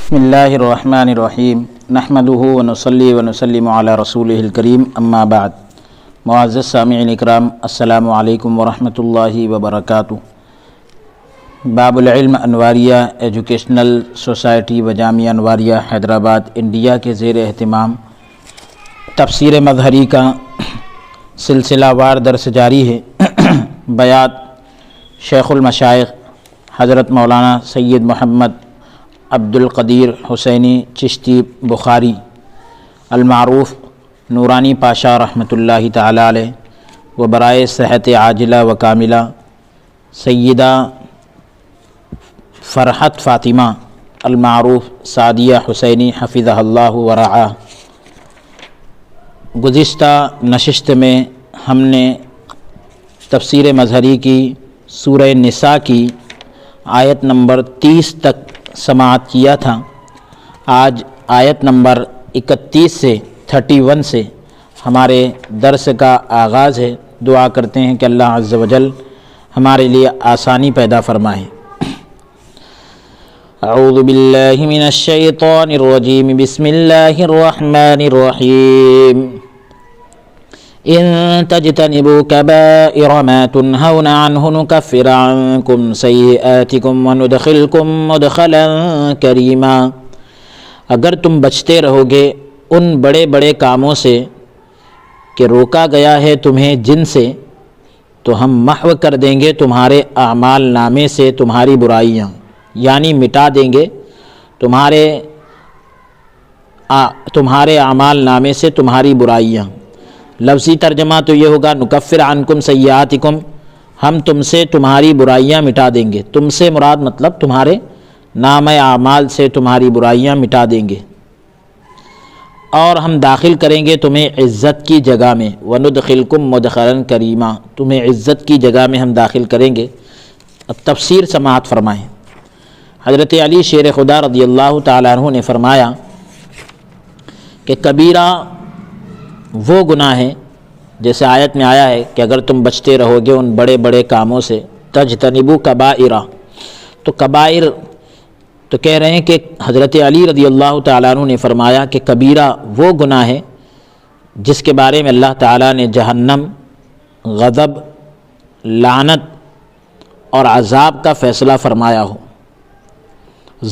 بسم اللہ الرحمن الرحیم نحمدہ ونصلی ونسلم علی رسولہ الکریم اما بعد۔ معزز سامعین اکرام، السلام علیکم ورحمۃ اللہ وبرکاتہ۔ باب العلم انواریہ ایجوکیشنل سوسائٹی و جامعہ انواریہ حیدرآباد انڈیا کے زیر اہتمام تفسیر مظہری کا سلسلہ وار درس جاری ہے۔ بیات شیخ المشائخ حضرت مولانا سید محمد عبد القدیر حسینی چشتی بخاری المعروف نورانی پاشا رحمۃ اللہ تعالی علیہ و برائے صحت عاجلہ و کاملہ سیدہ فرحت فاطمہ المعروف سعدیہ حسینی حفظہ اللہ و رعاہ۔ گزشتہ نشست میں ہم نے تفسیر مظہری کی سورہ نساء کی آیت نمبر 30 تک سماعت کیا تھا۔ آج آیت نمبر 31 سے 31 سے ہمارے درس کا آغاز ہے۔ دعا کرتے ہیں کہ اللہ عز و جل ہمارے لیے آسانی پیدا فرمائے۔ اعوذ باللہ من الشیطان الرجیم، بسم اللہ الرحمن الرحیم۔ ان تجتنبوا كبائر ما تنهون عنه نكفر عنكم سيئاتكم وندخلكم مدخلا كريما۔ اگر تم بچتے رہو گے ان بڑے بڑے کاموں سے کہ روکا گیا ہے تمہیں جن سے، تو ہم محو کر دیں گے تمہارے اعمال نامے سے تمہاری برائیاں، یعنی مٹا دیں گے تمہارے اعمال نامے سے تمہاری برائیاں۔ لفظی ترجمہ تو یہ ہوگا نکفر عنکم سیئاتکم، ہم تم سے تمہاری برائیاں مٹا دیں گے۔ تم سے مراد مطلب تمہارے نامہ اعمال سے تمہاری برائیاں مٹا دیں گے، اور ہم داخل کریں گے تمہیں عزت کی جگہ میں۔ وندخلکم مدخلا کریما، تمہیں عزت کی جگہ میں ہم داخل کریں گے۔ اب تفسیر سماعت فرمائیں۔ حضرت علی شیر خدا رضی اللہ تعالیٰ عنہ نے فرمایا کہ کبیرہ وہ گناہ ہے، جیسے آیت میں آیا ہے کہ اگر تم بچتے رہو گے ان بڑے بڑے کاموں سے، تجتنبوا کبائر، تو کبائر تو کہہ رہے ہیں کہ حضرت علی رضی اللہ تعالیٰ عنہ نے فرمایا کہ کبیرہ وہ گناہ ہے جس کے بارے میں اللہ تعالیٰ نے جہنم، غضب، لعنت اور عذاب کا فیصلہ فرمایا ہو۔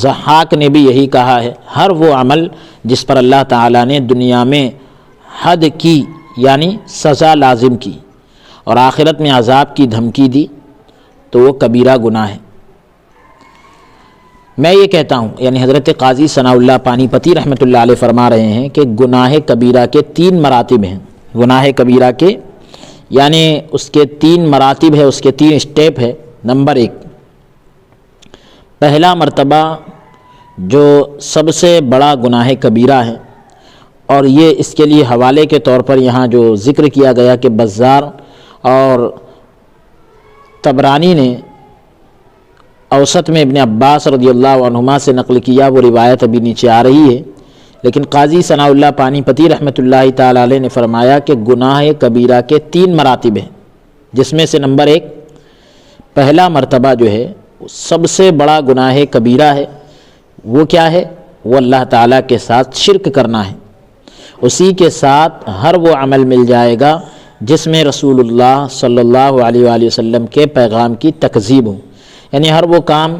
ضحاک نے بھی یہی کہا ہے، ہر وہ عمل جس پر اللہ تعالیٰ نے دنیا میں حد کی یعنی سزا لازم کی اور آخرت میں عذاب کی دھمکی دی تو وہ کبیرہ گناہ ہے۔ میں یہ کہتا ہوں، یعنی حضرت قاضی ثناء اللہ پانی پتی رحمۃ اللہ علیہ فرما رہے ہیں کہ گناہ کبیرہ کے 3 مراتب ہیں۔ گناہ کبیرہ کے یعنی اس کے 3 مراتب ہے، اس کے 3 اسٹیپ ہے۔ نمبر 1، پہلا مرتبہ جو سب سے بڑا گناہ کبیرہ ہے، اور یہ اس کے لیے حوالے کے طور پر یہاں جو ذکر کیا گیا کہ بزار اور طبرانی نے اوسط میں ابن عباس رضی اللہ عنہما سے نقل کیا، وہ روایت ابھی نیچے آ رہی ہے، لیکن قاضی ثناء اللہ پانی پتی رحمۃ اللہ تعالی علیہ نے فرمایا کہ گناہ کبیرہ کے 3 مراتب ہیں، جس میں سے نمبر 1، پہلا مرتبہ جو ہے سب سے بڑا گناہ کبیرہ ہے، وہ کیا ہے؟ وہ اللہ تعالیٰ کے ساتھ شرک کرنا ہے۔ اسی کے ساتھ ہر وہ عمل مل جائے گا جس میں رسول اللہ صلی اللہ علیہ وآلہ وسلم کے پیغام کی تکذیب ہو، یعنی ہر وہ کام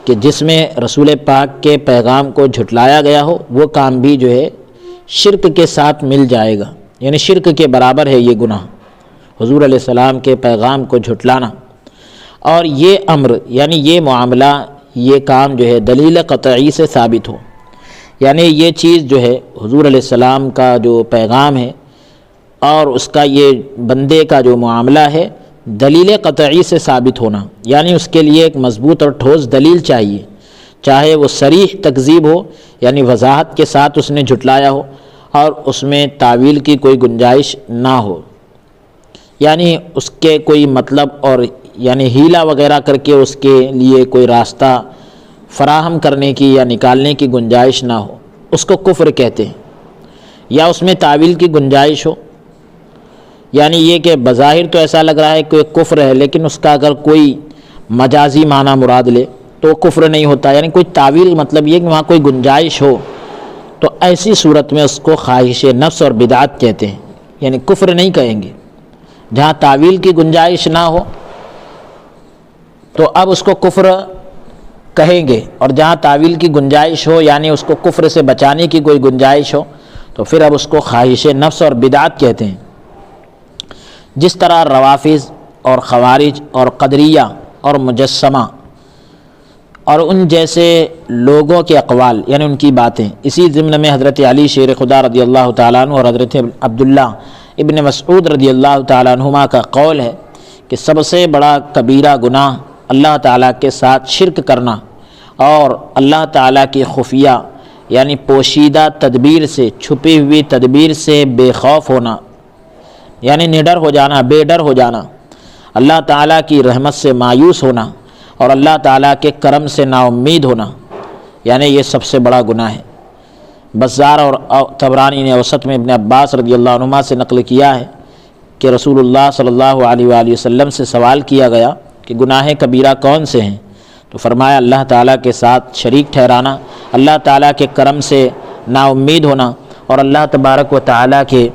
کہ جس میں رسول پاک کے پیغام کو جھٹلایا گیا ہو، وہ کام بھی جو ہے شرک کے ساتھ مل جائے گا، یعنی شرک کے برابر ہے یہ گناہ، حضور علیہ السلام کے پیغام کو جھٹلانا۔ اور یہ امر یعنی یہ معاملہ، یہ کام جو ہے دلیل قطعی سے ثابت ہو، یعنی یہ چیز جو ہے حضور علیہ السلام کا جو پیغام ہے اور اس کا یہ بندے کا جو معاملہ ہے دلیل قطعی سے ثابت ہونا، یعنی اس کے لیے ایک مضبوط اور ٹھوس دلیل چاہیے، چاہے وہ صریح تکذیب ہو یعنی وضاحت کے ساتھ اس نے جھٹلایا ہو اور اس میں تعویل کی کوئی گنجائش نہ ہو، یعنی اس کے کوئی مطلب اور یعنی ہیلا وغیرہ کر کے اس کے لیے کوئی راستہ فراہم کرنے کی یا نکالنے کی گنجائش نہ ہو، اس کو کفر کہتے ہیں۔ یا اس میں تعویل کی گنجائش ہو، یعنی یہ کہ بظاہر تو ایسا لگ رہا ہے کہ کفر ہے، لیکن اس کا اگر کوئی مجازی معنی مراد لے تو کفر نہیں ہوتا، یعنی کوئی تعویل مطلب یہ کہ وہاں کوئی گنجائش ہو تو ایسی صورت میں اس کو خواہش نفس اور بدعت کہتے ہیں، یعنی کفر نہیں کہیں گے۔ جہاں تعویل کی گنجائش نہ ہو تو اب اس کو کفر کہیں گے، اور جہاں تعویل کی گنجائش ہو یعنی اس کو کفر سے بچانے کی کوئی گنجائش ہو تو پھر اب اس کو خواہش نفس اور بدعت کہتے ہیں۔ جس طرح روافض اور خوارج اور قدریہ اور مجسمہ اور ان جیسے لوگوں کے اقوال یعنی ان کی باتیں، اسی ضمن میں حضرت علی شیر خدا رضی اللہ تعالیٰ عنہ اور حضرت عبداللہ ابن مسعود رضی اللہ تعالیٰ عنہما کا قول ہے کہ سب سے بڑا کبیرہ گناہ اللہ تعالیٰ کے ساتھ شرک کرنا اور اللہ تعالیٰ کی خفیہ یعنی پوشیدہ تدبیر سے، چھپی ہوئی تدبیر سے بے خوف ہونا، یعنی نڈر ہو جانا، بے ڈر ہو جانا، اللہ تعالیٰ کی رحمت سے مایوس ہونا اور اللہ تعالیٰ کے کرم سے نا امید ہونا، یعنی یہ سب سے بڑا گناہ ہے۔ بزار اور طبرانی نے اوسط میں ابن عباس رضی اللہ عنہما سے نقل کیا ہے کہ رسول اللہ صلی اللہ علیہ وآلہ وسلم سے سوال کیا گیا کہ گناہ کبیرہ کون سے ہیں؟ تو فرمایا اللہ تعالیٰ کے ساتھ شریک ٹھہرانا، اللہ تعالیٰ کے کرم سے نا امید ہونا اور اللہ تبارک و تعالیٰ کے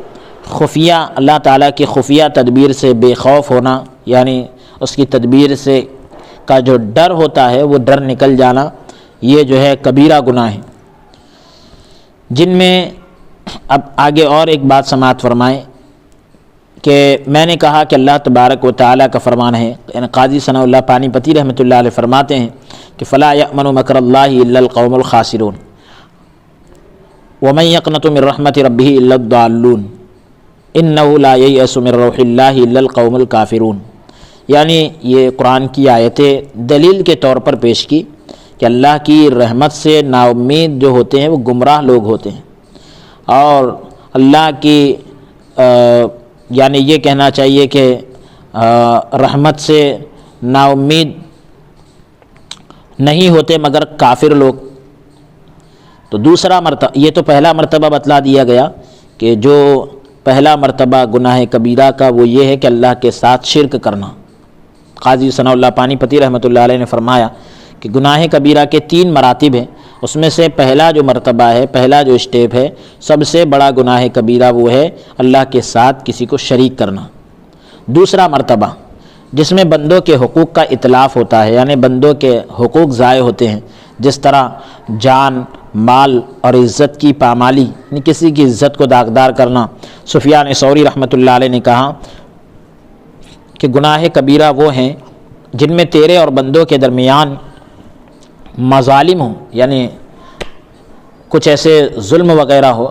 اللہ تعالیٰ کی خفیہ تدبیر سے بے خوف ہونا، یعنی اس کی تدبیر سے کا جو ڈر ہوتا ہے وہ ڈر نکل جانا، یہ جو ہے کبیرہ گناہ ہے۔ جن میں اب آگے اور ایک بات سماعت فرمائیں کہ میں نے کہا کہ اللہ تبارک و تعالیٰ کا فرمان ہے، یعنی قاضی ثناء اللہ پانی پتی رحمۃ اللہ علیہ فرماتے ہیں کہ فلا یأمن مکر اللہ الا القوم الخاسرون ومن یقنط من رحمت ربہ الا الضالون انہ لا ییأس من روح اللہ الا القوم الکافرون، یعنی یہ قرآن کی آیتیں دلیل کے طور پر پیش کی کہ اللہ کی رحمت سے نا امید جو ہوتے ہیں وہ گمراہ لوگ ہوتے ہیں، اور اللہ کی یعنی یہ کہنا چاہیے کہ رحمت سے نا امید نہیں ہوتے مگر کافر لوگ۔ تو دوسرا مرتبہ، یہ تو پہلا مرتبہ بتلا دیا گیا کہ جو پہلا مرتبہ گناہ کبیرہ کا وہ یہ ہے کہ اللہ کے ساتھ شرک کرنا۔ قاضی ثناء اللہ پانی پتی رحمۃ اللہ علیہ نے فرمایا کہ گناہ کبیرہ کے 3 مراتب ہیں، اس میں سے پہلا جو مرتبہ ہے، پہلا جو اسٹیپ ہے، سب سے بڑا گناہ کبیرہ وہ ہے اللہ کے ساتھ کسی کو شریک کرنا۔ دوسرا مرتبہ جس میں بندوں کے حقوق کا اتلاف ہوتا ہے، یعنی بندوں کے حقوق ضائع ہوتے ہیں، جس طرح جان، مال اور عزت کی پامالی، یعنی کسی کی عزت کو داغدار کرنا۔ سفیان ثوری رحمۃ اللہ علیہ نے کہا کہ گناہ کبیرہ وہ ہیں جن میں تیرے اور بندوں کے درمیان مظالم ہوں، یعنی کچھ ایسے ظلم وغیرہ ہو،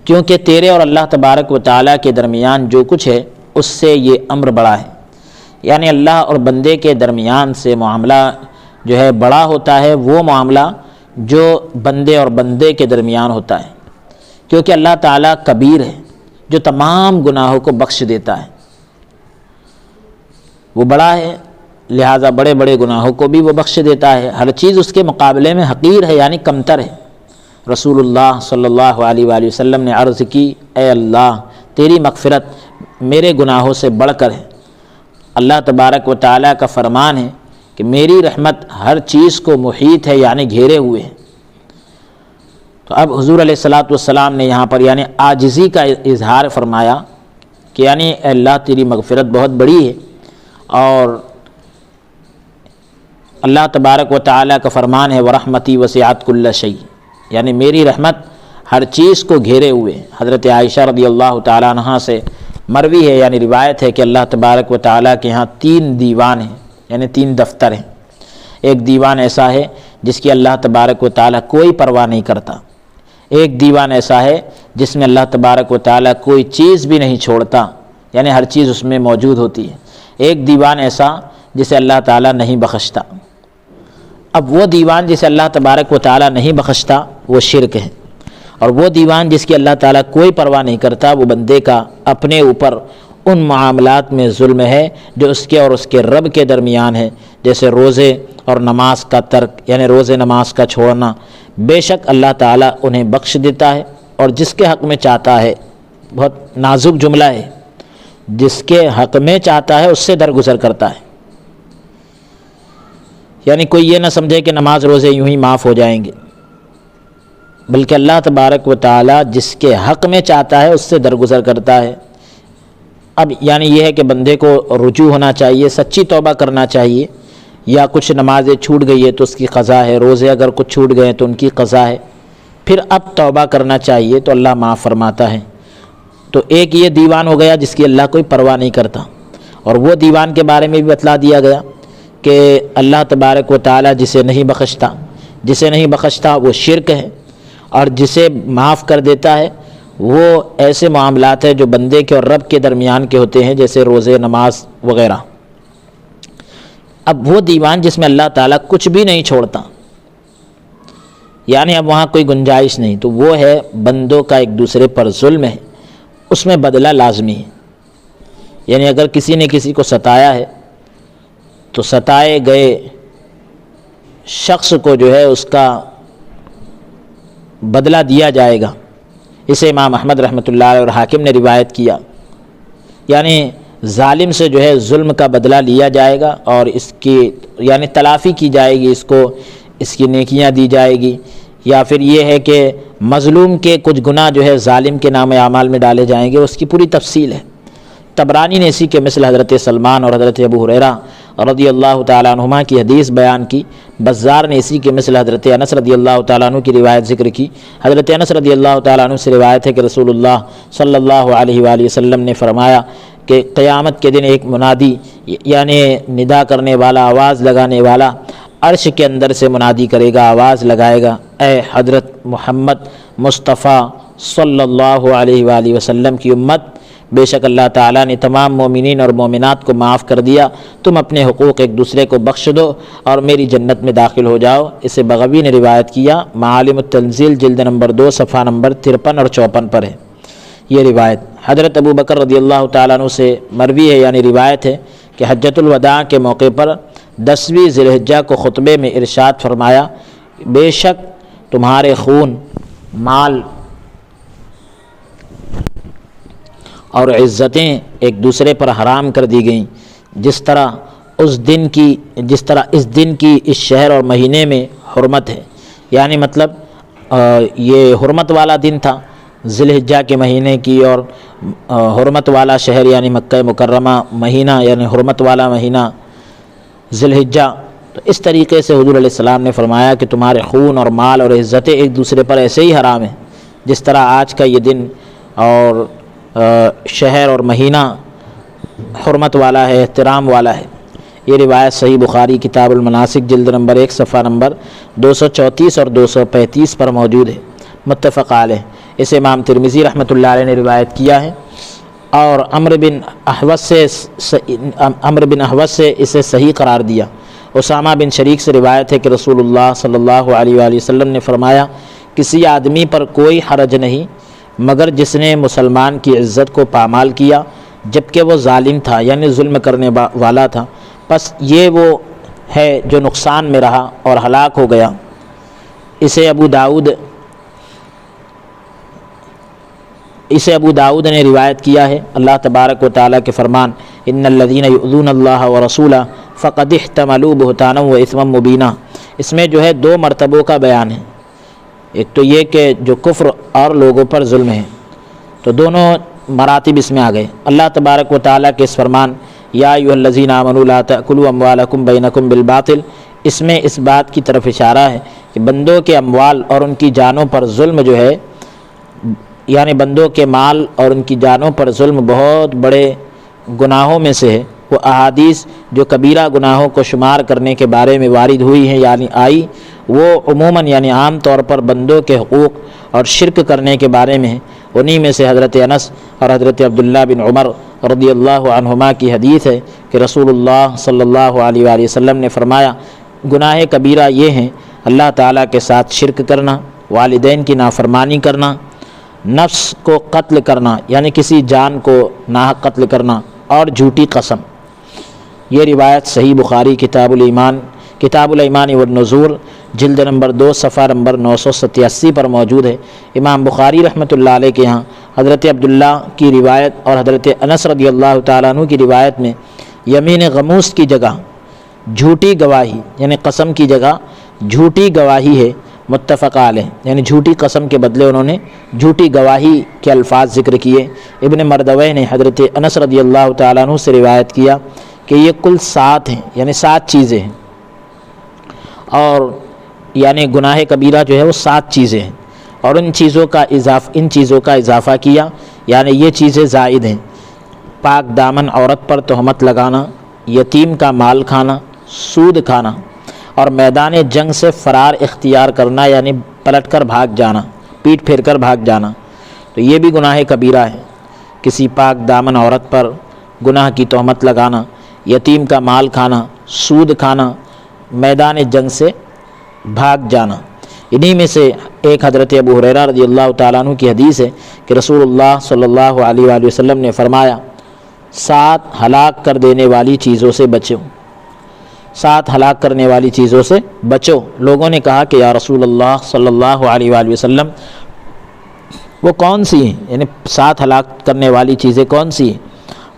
کیونکہ تیرے اور اللہ تبارک و تعالیٰ کے درمیان جو کچھ ہے اس سے یہ امر بڑا ہے، یعنی اللہ اور بندے کے درمیان سے معاملہ جو ہے بڑا ہوتا ہے وہ معاملہ جو بندے اور بندے کے درمیان ہوتا ہے، کیونکہ اللہ تعالیٰ کبیر ہے جو تمام گناہوں کو بخش دیتا ہے، وہ بڑا ہے لہٰذا بڑے بڑے گناہوں کو بھی وہ بخش دیتا ہے، ہر چیز اس کے مقابلے میں حقیر ہے یعنی کمتر ہے۔ رسول اللہ صلی اللہ علیہ وآلہ وسلم نے عرض کی اے اللہ تیری مغفرت میرے گناہوں سے بڑھ کر ہے۔ اللہ تبارک و تعالیٰ کا فرمان ہے کہ میری رحمت ہر چیز کو محیط ہے یعنی گھیرے ہوئے ہے۔ تو اب حضور علیہ الصلاۃ والسلام نے یہاں پر یعنی عاجزی کا اظہار فرمایا کہ یعنی اے اللہ تیری مغفرت بہت بڑی ہے، اور اللہ تبارک و تعالیٰ کا فرمان ہے وَرَحْمَتِي وَسِعَتْ كُلَّ شَيْءٍ، یعنی میری رحمت ہر چیز کو گھیرے ہوئے۔ حضرت عائشہ رضی اللہ تعالیٰ عنہا سے مروی ہے یعنی روایت ہے کہ اللہ تبارک و تعالیٰ کے ہاں 3 دیوان ہیں، یعنی 3 دفتر ہیں۔ ایک دیوان ایسا ہے جس کی اللہ تبارک و تعالیٰ کوئی پرواہ نہیں کرتا، ایک دیوان ایسا ہے جس میں اللہ تبارک و تعالیٰ کوئی چیز بھی نہیں چھوڑتا، یعنی ہر چیز اس میں موجود ہوتی ہے۔ ایک دیوان ایسا جسے اللہ تعالیٰ نہیں بخشتا۔ اب وہ دیوان جسے اللہ تبارک و تعالیٰ نہیں بخشتا وہ شرک ہے، اور وہ دیوان جس کی اللہ تعالیٰ کوئی پرواہ نہیں کرتا وہ بندے کا اپنے اوپر ان معاملات میں ظلم ہے جو اس کے اور اس کے رب کے درمیان ہے، جیسے روزے اور نماز کا ترک یعنی روزے نماز کا چھوڑنا۔ بے شک اللہ تعالیٰ انہیں بخش دیتا ہے اور جس کے حق میں چاہتا ہے، بہت نازک جملہ ہے، جس کے حق میں چاہتا ہے اس سے درگزر کرتا ہے۔ یعنی کوئی یہ نہ سمجھے کہ نماز روزے یوں ہی معاف ہو جائیں گے، بلکہ اللہ تبارک و تعالی جس کے حق میں چاہتا ہے اس سے درگزر کرتا ہے۔ اب یعنی یہ ہے کہ بندے کو رجوع ہونا چاہیے، سچی توبہ کرنا چاہیے، یا کچھ نمازیں چھوٹ گئی ہے تو اس کی قضا ہے، روزے اگر کچھ چھوٹ گئے تو ان کی قضا ہے، پھر اب توبہ کرنا چاہیے تو اللہ معاف فرماتا ہے۔ تو ایک یہ دیوان ہو گیا جس کی اللہ کوئی پرواہ نہیں کرتا، اور وہ دیوان کے بارے میں بھی بتلا دیا گیا کہ اللہ تبارک و تعالی جسے نہیں بخشتا وہ شرک ہے، اور جسے معاف کر دیتا ہے وہ ایسے معاملات ہیں جو بندے کے اور رب کے درمیان کے ہوتے ہیں، جیسے روزے، نماز وغیرہ۔ اب وہ دیوان جس میں اللہ تعالیٰ کچھ بھی نہیں چھوڑتا، یعنی اب وہاں کوئی گنجائش نہیں، تو وہ ہے بندوں کا ایک دوسرے پر ظلم ہے، اس میں بدلہ لازمی ہے۔ یعنی اگر کسی نے کسی کو ستایا ہے تو ستائے گئے شخص کو جو ہے اس کا بدلہ دیا جائے گا۔ اسے امام احمد رحمۃ اللہ علیہ اور حاکم نے روایت کیا، یعنی ظالم سے جو ہے ظلم کا بدلہ لیا جائے گا اور اس کی یعنی تلافی کی جائے گی، اس کی نیکیاں دی جائے گی، یا پھر یہ ہے کہ مظلوم کے کچھ گناہ جو ہے ظالم کے نام اعمال میں ڈالے جائیں گے، اس کی پوری تفصیل ہے۔ طبرانی نے اسی کے مثل حضرت سلمان اور حضرت ابو ہریرہ رضی اللہ تعالیٰ عنہما کی حدیث بیان کی، بزار نے اسی کے مثل حضرت انس رضی اللہ تعالیٰ عنہ کی روایت ذکر کی۔ حضرت انس رضی اللہ تعالیٰ عنہ سے روایت ہے کہ رسول اللہ صلی اللہ علیہ وآلہ وسلم نے فرمایا کہ قیامت کے دن ایک منادی یعنی ندا کرنے والا، آواز لگانے والا عرش کے اندر سے منادی کرے گا، آواز لگائے گا، اے حضرت محمد مصطفیٰ صلی اللہ علیہ وآلہ وسلم کی امت، بے شک اللہ تعالیٰ نے تمام مومنین اور مومنات کو معاف کر دیا، تم اپنے حقوق ایک دوسرے کو بخش دو اور میری جنت میں داخل ہو جاؤ۔ اسے بغوی نے روایت کیا، معالم التنزیل جلد نمبر 2 صفحہ نمبر 53 اور 54 پر ہے یہ روایت۔ حضرت ابو بکر رضی اللہ تعالیٰ عنہ سے مروی ہے یعنی روایت ہے کہ حجۃ الوداع کے موقع پر 10ویں ذی الحجہ کو خطبے میں ارشاد فرمایا، بے شک تمہارے خون، مال اور عزتیں ایک دوسرے پر حرام کر دی گئیں، جس طرح اس دن کی اس شہر اور مہینے میں حرمت ہے۔ یعنی مطلب یہ حرمت والا دن تھا ذی الحجہ کے مہینے کی، اور حرمت والا شہر یعنی مکہ مکرمہ، مہینہ یعنی حرمت والا مہینہ ذی الحجہ۔ تو اس طریقے سے حضور علیہ السلام نے فرمایا کہ تمہارے خون اور مال اور عزتیں ایک دوسرے پر ایسے ہی حرام ہیں جس طرح آج کا یہ دن اور شہر اور مہینہ حرمت والا ہے، احترام والا ہے۔ یہ روایت صحیح بخاری کتاب المناسک جلد نمبر 1 صفحہ نمبر 234 اور 235 پر موجود ہے، متفق علیہ۔ اسے امام ترمذی رحمۃ اللہ علیہ نے روایت کیا ہے، اور عمرو بن احوص سے اسے صحیح قرار دیا۔ اسامہ بن شریک سے روایت ہے کہ رسول اللہ صلی اللہ علیہ وآلہ وسلم نے فرمایا، کسی آدمی پر کوئی حرج نہیں مگر جس نے مسلمان کی عزت کو پامال کیا جبکہ وہ ظالم تھا، یعنی ظلم کرنے والا تھا، پس یہ وہ ہے جو نقصان میں رہا اور ہلاک ہو گیا۔ اسے ابو داؤد نے روایت کیا ہے۔ اللہ تبارک و تعالیٰ کے فرمان، ان الذین یؤذون اللہ ورسولہ فقد احتملوا بہتانا واثما مبینا، اس میں جو ہے 2 مرتبوں کا بیان ہے۔ ایک تو یہ کہ جو کفر اور لوگوں پر ظلم ہے، تو دونوں مراتب اس میں آ گئے۔ اللہ تبارک و تعالیٰ کے اس فرمان، یا ایھا الذین آمنوا لا تأکلوا اموالکم بینکم بالباطل، اس میں اس بات کی طرف اشارہ ہے کہ بندوں کے اموال اور ان کی جانوں پر ظلم جو ہے، یعنی بندوں کے مال اور ان کی جانوں پر ظلم بہت بڑے گناہوں میں سے ہے۔ وہ احادیث جو کبیرہ گناہوں کو شمار کرنے کے بارے میں وارد ہوئی ہیں یعنی آئی، وہ عموماً یعنی عام طور پر بندوں کے حقوق اور شرک کرنے کے بارے میں ہیں۔ انہی میں سے حضرت انس اور حضرت عبداللہ بن عمر رضی اللہ عنہما کی حدیث ہے کہ رسول اللہ صلی اللہ علیہ وآلہ وسلم نے فرمایا، گناہ کبیرہ یہ ہیں اللہ تعالیٰ کے ساتھ شرک کرنا، والدین کی نافرمانی کرنا، نفس کو قتل کرنا یعنی کسی جان کو ناحق قتل کرنا، اور جھوٹی قسم۔ یہ روایت صحیح بخاری کتاب الایمان والنذور جلد نمبر 2 صفحہ نمبر 987 پر موجود ہے۔ امام بخاری رحمۃ اللہ علیہ کے یہاں حضرت عبداللہ کی روایت اور حضرت انس رضی اللہ تعالیٰ عنہ کی روایت میں یمین غموس کی جگہ جھوٹی گواہی یعنی قسم کی جگہ جھوٹی گواہی ہے، متفق علیہ، یعنی جھوٹی قسم کے بدلے انہوں نے جھوٹی گواہی کے الفاظ ذکر کیے۔ ابن مردویہ نے حضرت انس رضی اللہ تعالیٰ عنہ سے روایت کیا کہ یہ کل 7 ہیں، یعنی 7 چیزیں ہیں، اور یعنی گناہ کبیرہ جو ہے وہ 7 چیزیں ہیں، اور ان چیزوں کا اضافہ کیا، یعنی یہ چیزیں زائد ہیں: پاک دامن عورت پر تہمت لگانا، یتیم کا مال کھانا، سود کھانا، اور میدان جنگ سے فرار اختیار کرنا، یعنی پلٹ کر بھاگ جانا، پیٹ پھیر کر بھاگ جانا، تو یہ بھی گناہ کبیرہ ہے۔ کسی پاک دامن عورت پر گناہ کی تہمت لگانا، یتیم کا مال کھانا، سود کھانا، میدان جنگ سے بھاگ جانا۔ انہی میں سے ایک حضرت ابو ہریرہ رضی اللہ تعالیٰ عنہ کی حدیث ہے کہ رسول اللہ صلی اللہ علیہ وآلہ وسلم نے فرمایا 7 ہلاک کر دینے والی چیزوں سے بچو، 7 ہلاک کرنے والی چیزوں سے بچو۔ لوگوں نے کہا کہ یا رسول اللہ صلی اللہ علیہ وآلہ وسلم وہ کون سی ہیں، یعنی 7 ہلاک کرنے والی چیزیں کون سی ہیں؟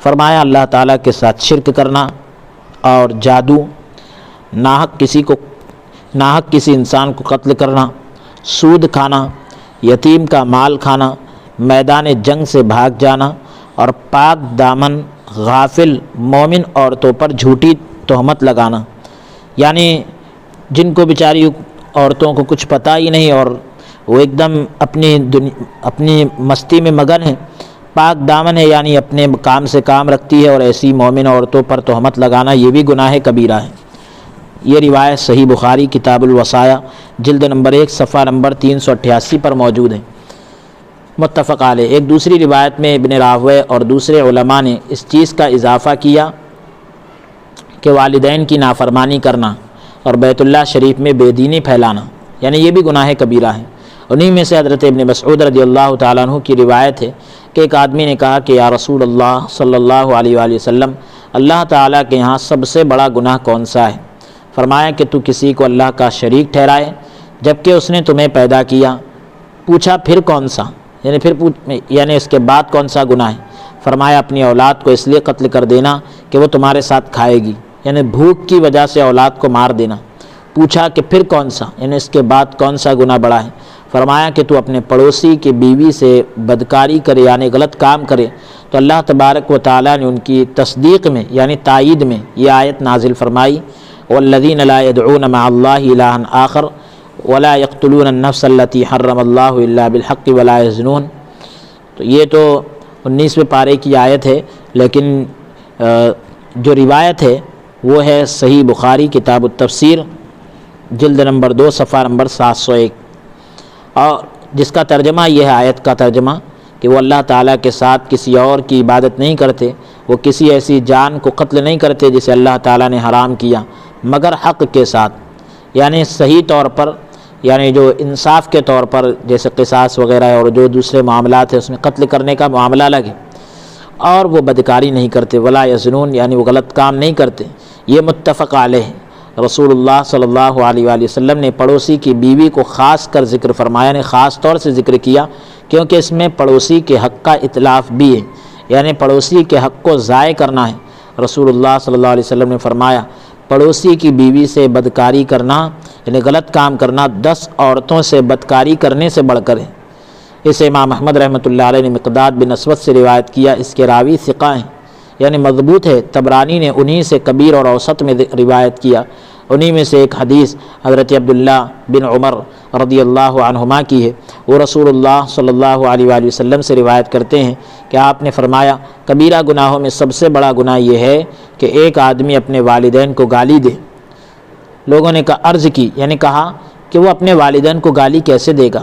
فرمایا اللہ تعالیٰ کے ساتھ شرک کرنا اور جادو، ناحق کسی انسان کو قتل کرنا، سود کھانا، یتیم کا مال کھانا، میدان جنگ سے بھاگ جانا، اور پاک دامن غافل مومن عورتوں پر جھوٹی تہمت لگانا، یعنی جن کو بیچاری عورتوں کو کچھ پتہ ہی نہیں اور وہ ایک دم اپنی مستی میں مگن ہے، پاک دامن ہے یعنی اپنے کام سے کام رکھتی ہے، اور ایسی مومن عورتوں پر تہمت لگانا یہ بھی گناہ کبیرہ ہے۔ یہ روایت صحیح بخاری کتاب الوصایا جلد نمبر 1 صفحہ نمبر 388 پر موجود ہے، متفق علیہ۔ ایک دوسری روایت میں ابن راہویہ اور دوسرے علماء نے اس چیز کا اضافہ کیا کہ والدین کی نافرمانی کرنا اور بیت اللہ شریف میں بے دینی پھیلانا، یعنی یہ بھی گناہ کبیرہ ہے۔ انہی میں سے حضرت ابن مسعود رضی اللہ تعالیٰ عنہ کی روایت ہے کہ ایک آدمی نے کہا کہ یا رسول اللہ صلی اللہ علیہ وآلہ وسلم، اللہ تعالیٰ کے یہاں سب سے بڑا گناہ کون سا ہے؟ فرمایا کہ تو کسی کو اللہ کا شریک ٹھہرائے جبکہ اس نے تمہیں پیدا کیا۔ پوچھا پھر کون سا، یعنی اس کے بعد کون سا گناہ ہے؟ فرمایا اپنی اولاد کو اس لیے قتل کر دینا کہ وہ تمہارے ساتھ کھائے گی، یعنی بھوک کی وجہ سے اولاد کو مار دینا۔ پوچھا کہ پھر کون سا، یعنی اس کے بعد کون سا گناہ بڑا ہے؟ فرمایا کہ تو اپنے پڑوسی کی بیوی سے بدکاری کرے، یعنی غلط کام کرے۔ تو اللہ تبارک و تعالیٰ نے ان کی تصدیق میں یعنی تائید میں یہ آیت نازل فرمائی، والذین لا يدعون مع اللہ الہا آخر ولا يقتلون النفس التي حرم اللہ الا بالحق ولا يزنون۔ تو یہ تو 19ویں پارے کی آیت ہے، لیکن جو روایت ہے وہ ہے صحیح بخاری کتاب التفسیر جلد نمبر 2 صفحہ نمبر 701، اور جس کا ترجمہ یہ ہے آیت کا ترجمہ کہ وہ اللہ تعالیٰ کے ساتھ کسی اور کی عبادت نہیں کرتے، وہ کسی ایسی جان کو قتل نہیں کرتے جسے اللہ تعالیٰ نے حرام کیا مگر حق کے ساتھ، یعنی صحیح طور پر، یعنی جو انصاف کے طور پر جیسے قصاص وغیرہ ہے اور جو دوسرے معاملات ہیں اس میں قتل کرنے کا معاملہ لگے، اور وہ بدکاری نہیں کرتے، ولا یزنون یعنی وہ غلط کام نہیں کرتے۔ یہ متفق علیہ ہے۔ رسول اللہ صلی اللہ علیہ وآلہ وسلم نے پڑوسی کی بیوی کو خاص کر ذکر فرمایا، نے خاص طور سے ذکر کیا کیونکہ اس میں پڑوسی کے حق کا اتلاف بھی ہے، یعنی پڑوسی کے حق کو ضائع کرنا ہے۔ رسول اللہ صلی اللہ علیہ وسلم نے فرمایا پڑوسی کی بیوی سے بدکاری کرنا یعنی غلط کام کرنا 10 عورتوں سے بدکاری کرنے سے بڑھ کر ہے۔ اسے امام احمد رحمۃ اللہ علیہ نے مقداد بن اسود سے روایت کیا، اس کے راوی ثقہ ہیں یعنی مضبوط ہے۔ طبرانی نے انہی سے کبیر اور اوسط میں روایت کیا۔ انہی میں سے ایک حدیث حضرت عبداللہ بن عمر رضی اللہ عنہما کی ہے، وہ رسول اللہ صلی اللہ علیہ وآلہ وسلم سے روایت کرتے ہیں کہ آپ نے فرمایا کبیرہ گناہوں میں سب سے بڑا گناہ یہ ہے کہ ایک آدمی اپنے والدین کو گالی دے۔ لوگوں نے عرض کی، یعنی کہا کہ وہ اپنے والدین کو گالی کیسے دے گا؟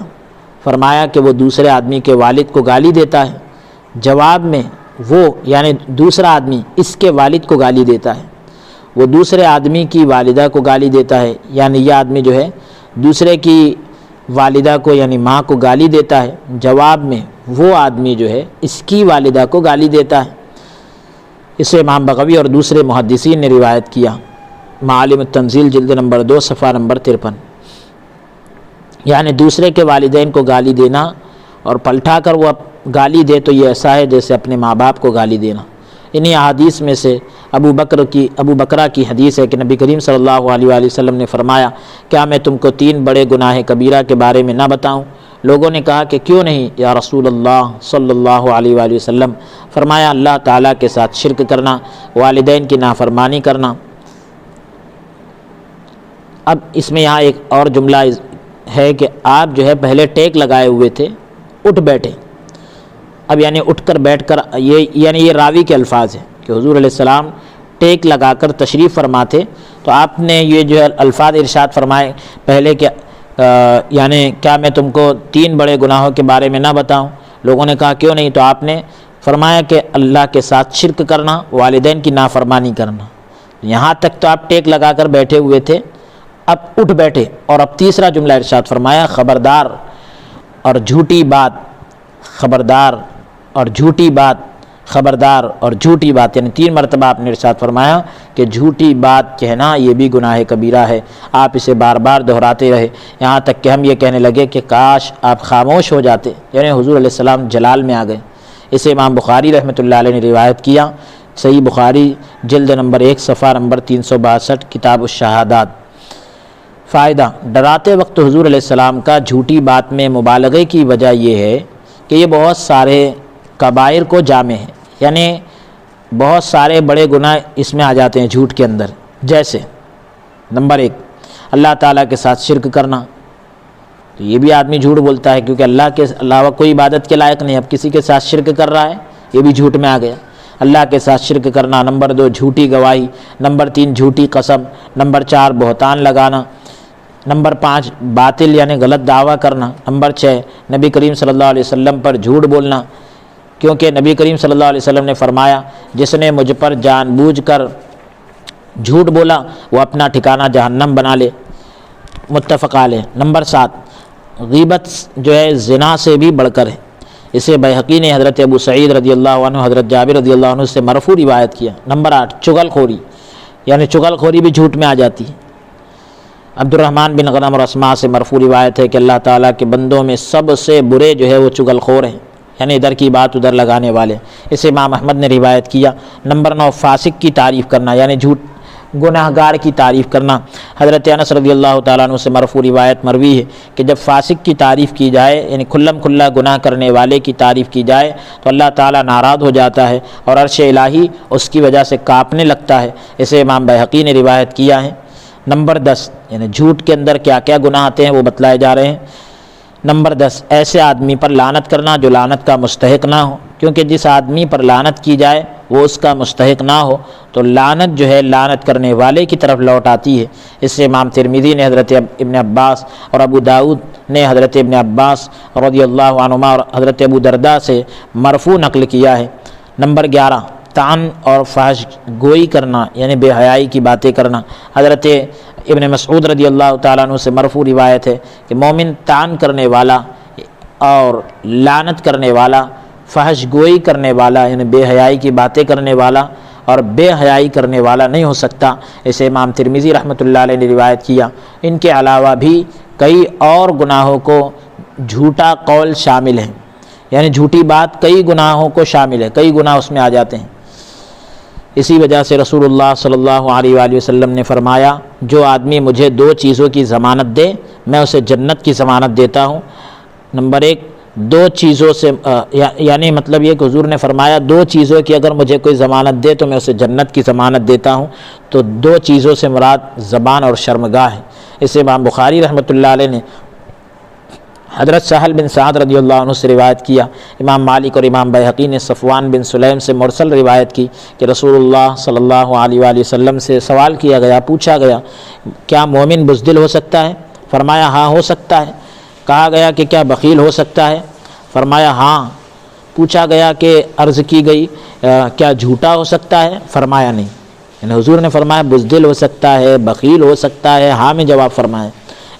فرمایا کہ وہ دوسرے آدمی کے والد کو گالی دیتا ہے، جواب میں وہ یعنی دوسرا آدمی اس کے والد کو گالی دیتا ہے، وہ دوسرے آدمی کی والدہ کو گالی دیتا ہے، یعنی یہ آدمی جو ہے دوسرے کی والدہ کو یعنی ماں کو گالی دیتا ہے، جواب میں وہ آدمی جو ہے اس کی والدہ کو گالی دیتا ہے۔ اسے امام بغوی اور دوسرے محدثین نے روایت کیا، معالم التنزیل جلد نمبر 2 صفحہ نمبر 53، یعنی دوسرے کے والدین کو گالی دینا اور پلٹا کر وہ گالی دے تو یہ ایسا ہے جیسے اپنے ماں باپ کو گالی دینا۔ انہی احادیث میں سے ابو بکرہ کی حدیث ہے کہ نبی کریم صلی اللہ علیہ وآلہ وسلم نے فرمایا کیا میں تم کو 3 بڑے گناہ کبیرہ کے بارے میں نہ بتاؤں؟ لوگوں نے کہا کہ کیوں نہیں یا رسول اللہ صلی اللہ علیہ وآلہ وسلم؟ فرمایا اللہ تعالیٰ کے ساتھ شرک کرنا، والدین کی نافرمانی کرنا۔ اب اس میں یہاں ایک اور جملہ ہے کہ آپ جو ہے پہلے ٹیک لگائے ہوئے تھے، اٹھ بیٹھے، اب یعنی اٹھ کر بیٹھ کر، یہ راوی کے الفاظ ہیں کہ حضور علیہ السلام ٹیک لگا کر تشریف فرما تھے، تو آپ نے یہ جو الفاظ ارشاد فرمائے پہلے کہ یعنی کیا میں تم کو 3 بڑے گناہوں کے بارے میں نہ بتاؤں؟ لوگوں نے کہا کیوں نہیں؟ تو آپ نے فرمایا کہ اللہ کے ساتھ شرک کرنا، والدین کی نافرمانی کرنا۔ یہاں تک تو آپ ٹیک لگا کر بیٹھے ہوئے تھے، اب اٹھ بیٹھے، اور اب تیسرا جملہ ارشاد فرمایا خبردار اور جھوٹی بات، خبردار اور جھوٹی بات، خبردار اور جھوٹی بات، یعنی 3 مرتبہ آپ نے ارشاد فرمایا کہ جھوٹی بات کہنا یہ بھی گناہ کبیرہ ہے۔ آپ اسے بار بار دہراتے رہے، یہاں تک کہ ہم یہ کہنے لگے کہ کاش آپ خاموش ہو جاتے، یعنی حضور علیہ السلام جلال میں آ گئے۔ اسے امام بخاری رحمۃ اللہ علیہ نے روایت کیا، صحیح بخاری جلد نمبر 1 صفحہ نمبر 362 کتاب الشہادات۔ فائدہ: ڈراتے وقت حضور علیہ السلام کا جھوٹی بات میں مبالغے کی وجہ یہ ہے کہ یہ بہت سارے کبائر کو جامع ہے، یعنی بہت سارے بڑے گناہ اس میں آ جاتے ہیں جھوٹ کے اندر، جیسے نمبر 1 اللہ تعالیٰ کے ساتھ شرک کرنا، تو یہ بھی آدمی جھوٹ بولتا ہے کیونکہ اللہ کے علاوہ کوئی عبادت کے لائق نہیں، اب کسی کے ساتھ شرک کر رہا ہے، یہ بھی جھوٹ میں آ گیا۔ اللہ کے ساتھ شرک کرنا، نمبر 2 جھوٹی گواہی، نمبر 3 جھوٹی قسم، نمبر 4 بہتان لگانا، نمبر 5 باطل یعنی غلط دعویٰ کرنا، نمبر 6 نبی کریم صلی اللہ علیہ وسلم پر جھوٹ بولنا، کیونکہ نبی کریم صلی اللہ علیہ وسلم نے فرمایا جس نے مجھ پر جان بوجھ کر جھوٹ بولا وہ اپنا ٹھکانہ جہنم بنا لے، متفق علیہ۔ نمبر 7 غیبت جو ہے زنا سے بھی بڑھ کر ہے، اسے بیہقی نے حضرت ابو سعید رضی اللہ عنہ حضرت جابر رضی اللہ عنہ سے مرفوع روایت کیا۔ نمبر 8 چغل خوری، یعنی چغل خوری بھی جھوٹ میں آ جاتی ہے۔ عبد الرحمن بن غنم اور اسماء سے مرفوع روایت ہے کہ اللہ تعالیٰ کے بندوں میں سب سے برے جو ہے وہ چغل خور ہیں، یعنی ادھر کی بات ادھر لگانے والے، اسے امام احمد نے روایت کیا۔ نمبر 9 فاسق کی تعریف کرنا، یعنی جھوٹ گناہگار کی تعریف کرنا، حضرت انس رضی اللہ تعالیٰ عنہ سے مرفوع روایت مروی ہے کہ جب فاسق کی تعریف کی جائے، یعنی کھلم کھلا گناہ کرنے والے کی تعریف کی جائے تو اللہ تعالیٰ ناراض ہو جاتا ہے اور عرش الہی اس کی وجہ سے کانپنے لگتا ہے، اسے امام بیہقی نے روایت کیا ہے۔ نمبر 10 یعنی جھوٹ کے اندر کیا کیا گناہ آتے ہیں وہ بتلائے جا رہے ہیں۔ نمبر 10 ایسے آدمی پر لعنت کرنا جو لعنت کا مستحق نہ ہو، کیونکہ جس آدمی پر لعنت کی جائے وہ اس کا مستحق نہ ہو تو لعنت جو ہے لعنت کرنے والے کی طرف لوٹ آتی ہے، اس سے امام ترمذی نے حضرت ابن عباس اور ابو داؤد نے حضرت ابن عباس رضی اللہ عنہما اور حضرت ابو درداء سے مرفوع نقل کیا ہے۔ نمبر 11 طعن اور فحش گوئی کرنا، یعنی بے حیائی کی باتیں کرنا، حضرت ابن مسعود رضی اللہ تعالیٰ عنہ سے مرفوع روایت ہے کہ مومن طعن کرنے والا اور لعنت کرنے والا، فحش گوئی کرنے والا یعنی بے حیائی کی باتیں کرنے والا اور بے حیائی کرنے والا نہیں ہو سکتا، اسے امام ترمذی رحمۃ اللہ علیہ نے روایت کیا۔ ان کے علاوہ بھی کئی اور گناہوں کو جھوٹا قول شامل ہے، یعنی جھوٹی بات کئی گناہوں کو شامل ہے، کئی گناہ اس میں آ جاتے ہیں۔ اسی وجہ سے رسول اللہ صلی اللہ علیہ وآلہ وسلم نے فرمایا جو آدمی مجھے 2 چیزوں کی ضمانت دے میں اسے جنت کی ضمانت دیتا ہوں۔ نمبر 1 2 چیزوں سے یعنی مطلب یہ کہ حضور نے فرمایا 2 چیزوں کی اگر مجھے کوئی ضمانت دے تو میں اسے جنت کی ضمانت دیتا ہوں، تو 2 چیزوں سے مراد زبان اور شرمگاہ ہے۔ اسے امام بخاری رحمۃ اللہ علیہ نے حضرت سہل بن سعد رضی اللہ عنہ سے روایت کیا۔ امام مالک اور امام بیہقی نے صفوان بن سلیم سے مرسل روایت کی کہ رسول اللہ صلی اللہ علیہ وآلہ وسلم سے سوال کیا گیا، پوچھا گیا کیا مومن بزدل ہو سکتا ہے؟ فرمایا ہاں ہو سکتا ہے۔ کہا گیا کہ کیا بخیل ہو سکتا ہے؟ فرمایا ہاں۔ پوچھا گیا کہ عرض کی گئی کیا جھوٹا ہو سکتا ہے؟ فرمایا نہیں، یعنی حضور نے فرمایا بزدل ہو سکتا ہے، بخیل ہو سکتا ہے، ہاں میں جواب فرمایا۔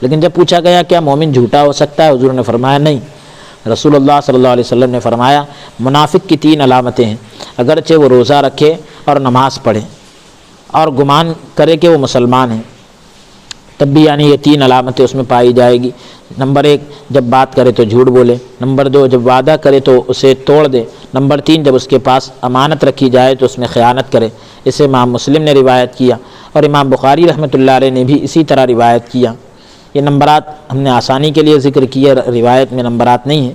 لیکن جب پوچھا گیا کیا مومن جھوٹا ہو سکتا ہے؟ حضور نے فرمایا نہیں۔ رسول اللہ صلی اللہ علیہ وسلم نے فرمایا منافق کی 3 علامتیں ہیں، اگرچہ وہ روزہ رکھے اور نماز پڑھے اور گمان کرے کہ وہ مسلمان ہیں، تب بھی یعنی یہ 3 علامتیں اس میں پائی جائے گی۔ نمبر 1، جب بات کرے تو جھوٹ بولے۔ نمبر 2، جب وعدہ کرے تو اسے توڑ دے۔ نمبر 3، جب اس کے پاس امانت رکھی جائے تو اس میں خیانت کرے۔ اسے امام مسلم نے روایت کیا اور امام بخاری رحمۃ اللہ علیہ نے بھی اسی طرح روایت کیا۔ یہ نمبرات ہم نے آسانی کے لیے ذکر کیے، روایت میں نمبرات نہیں ہیں۔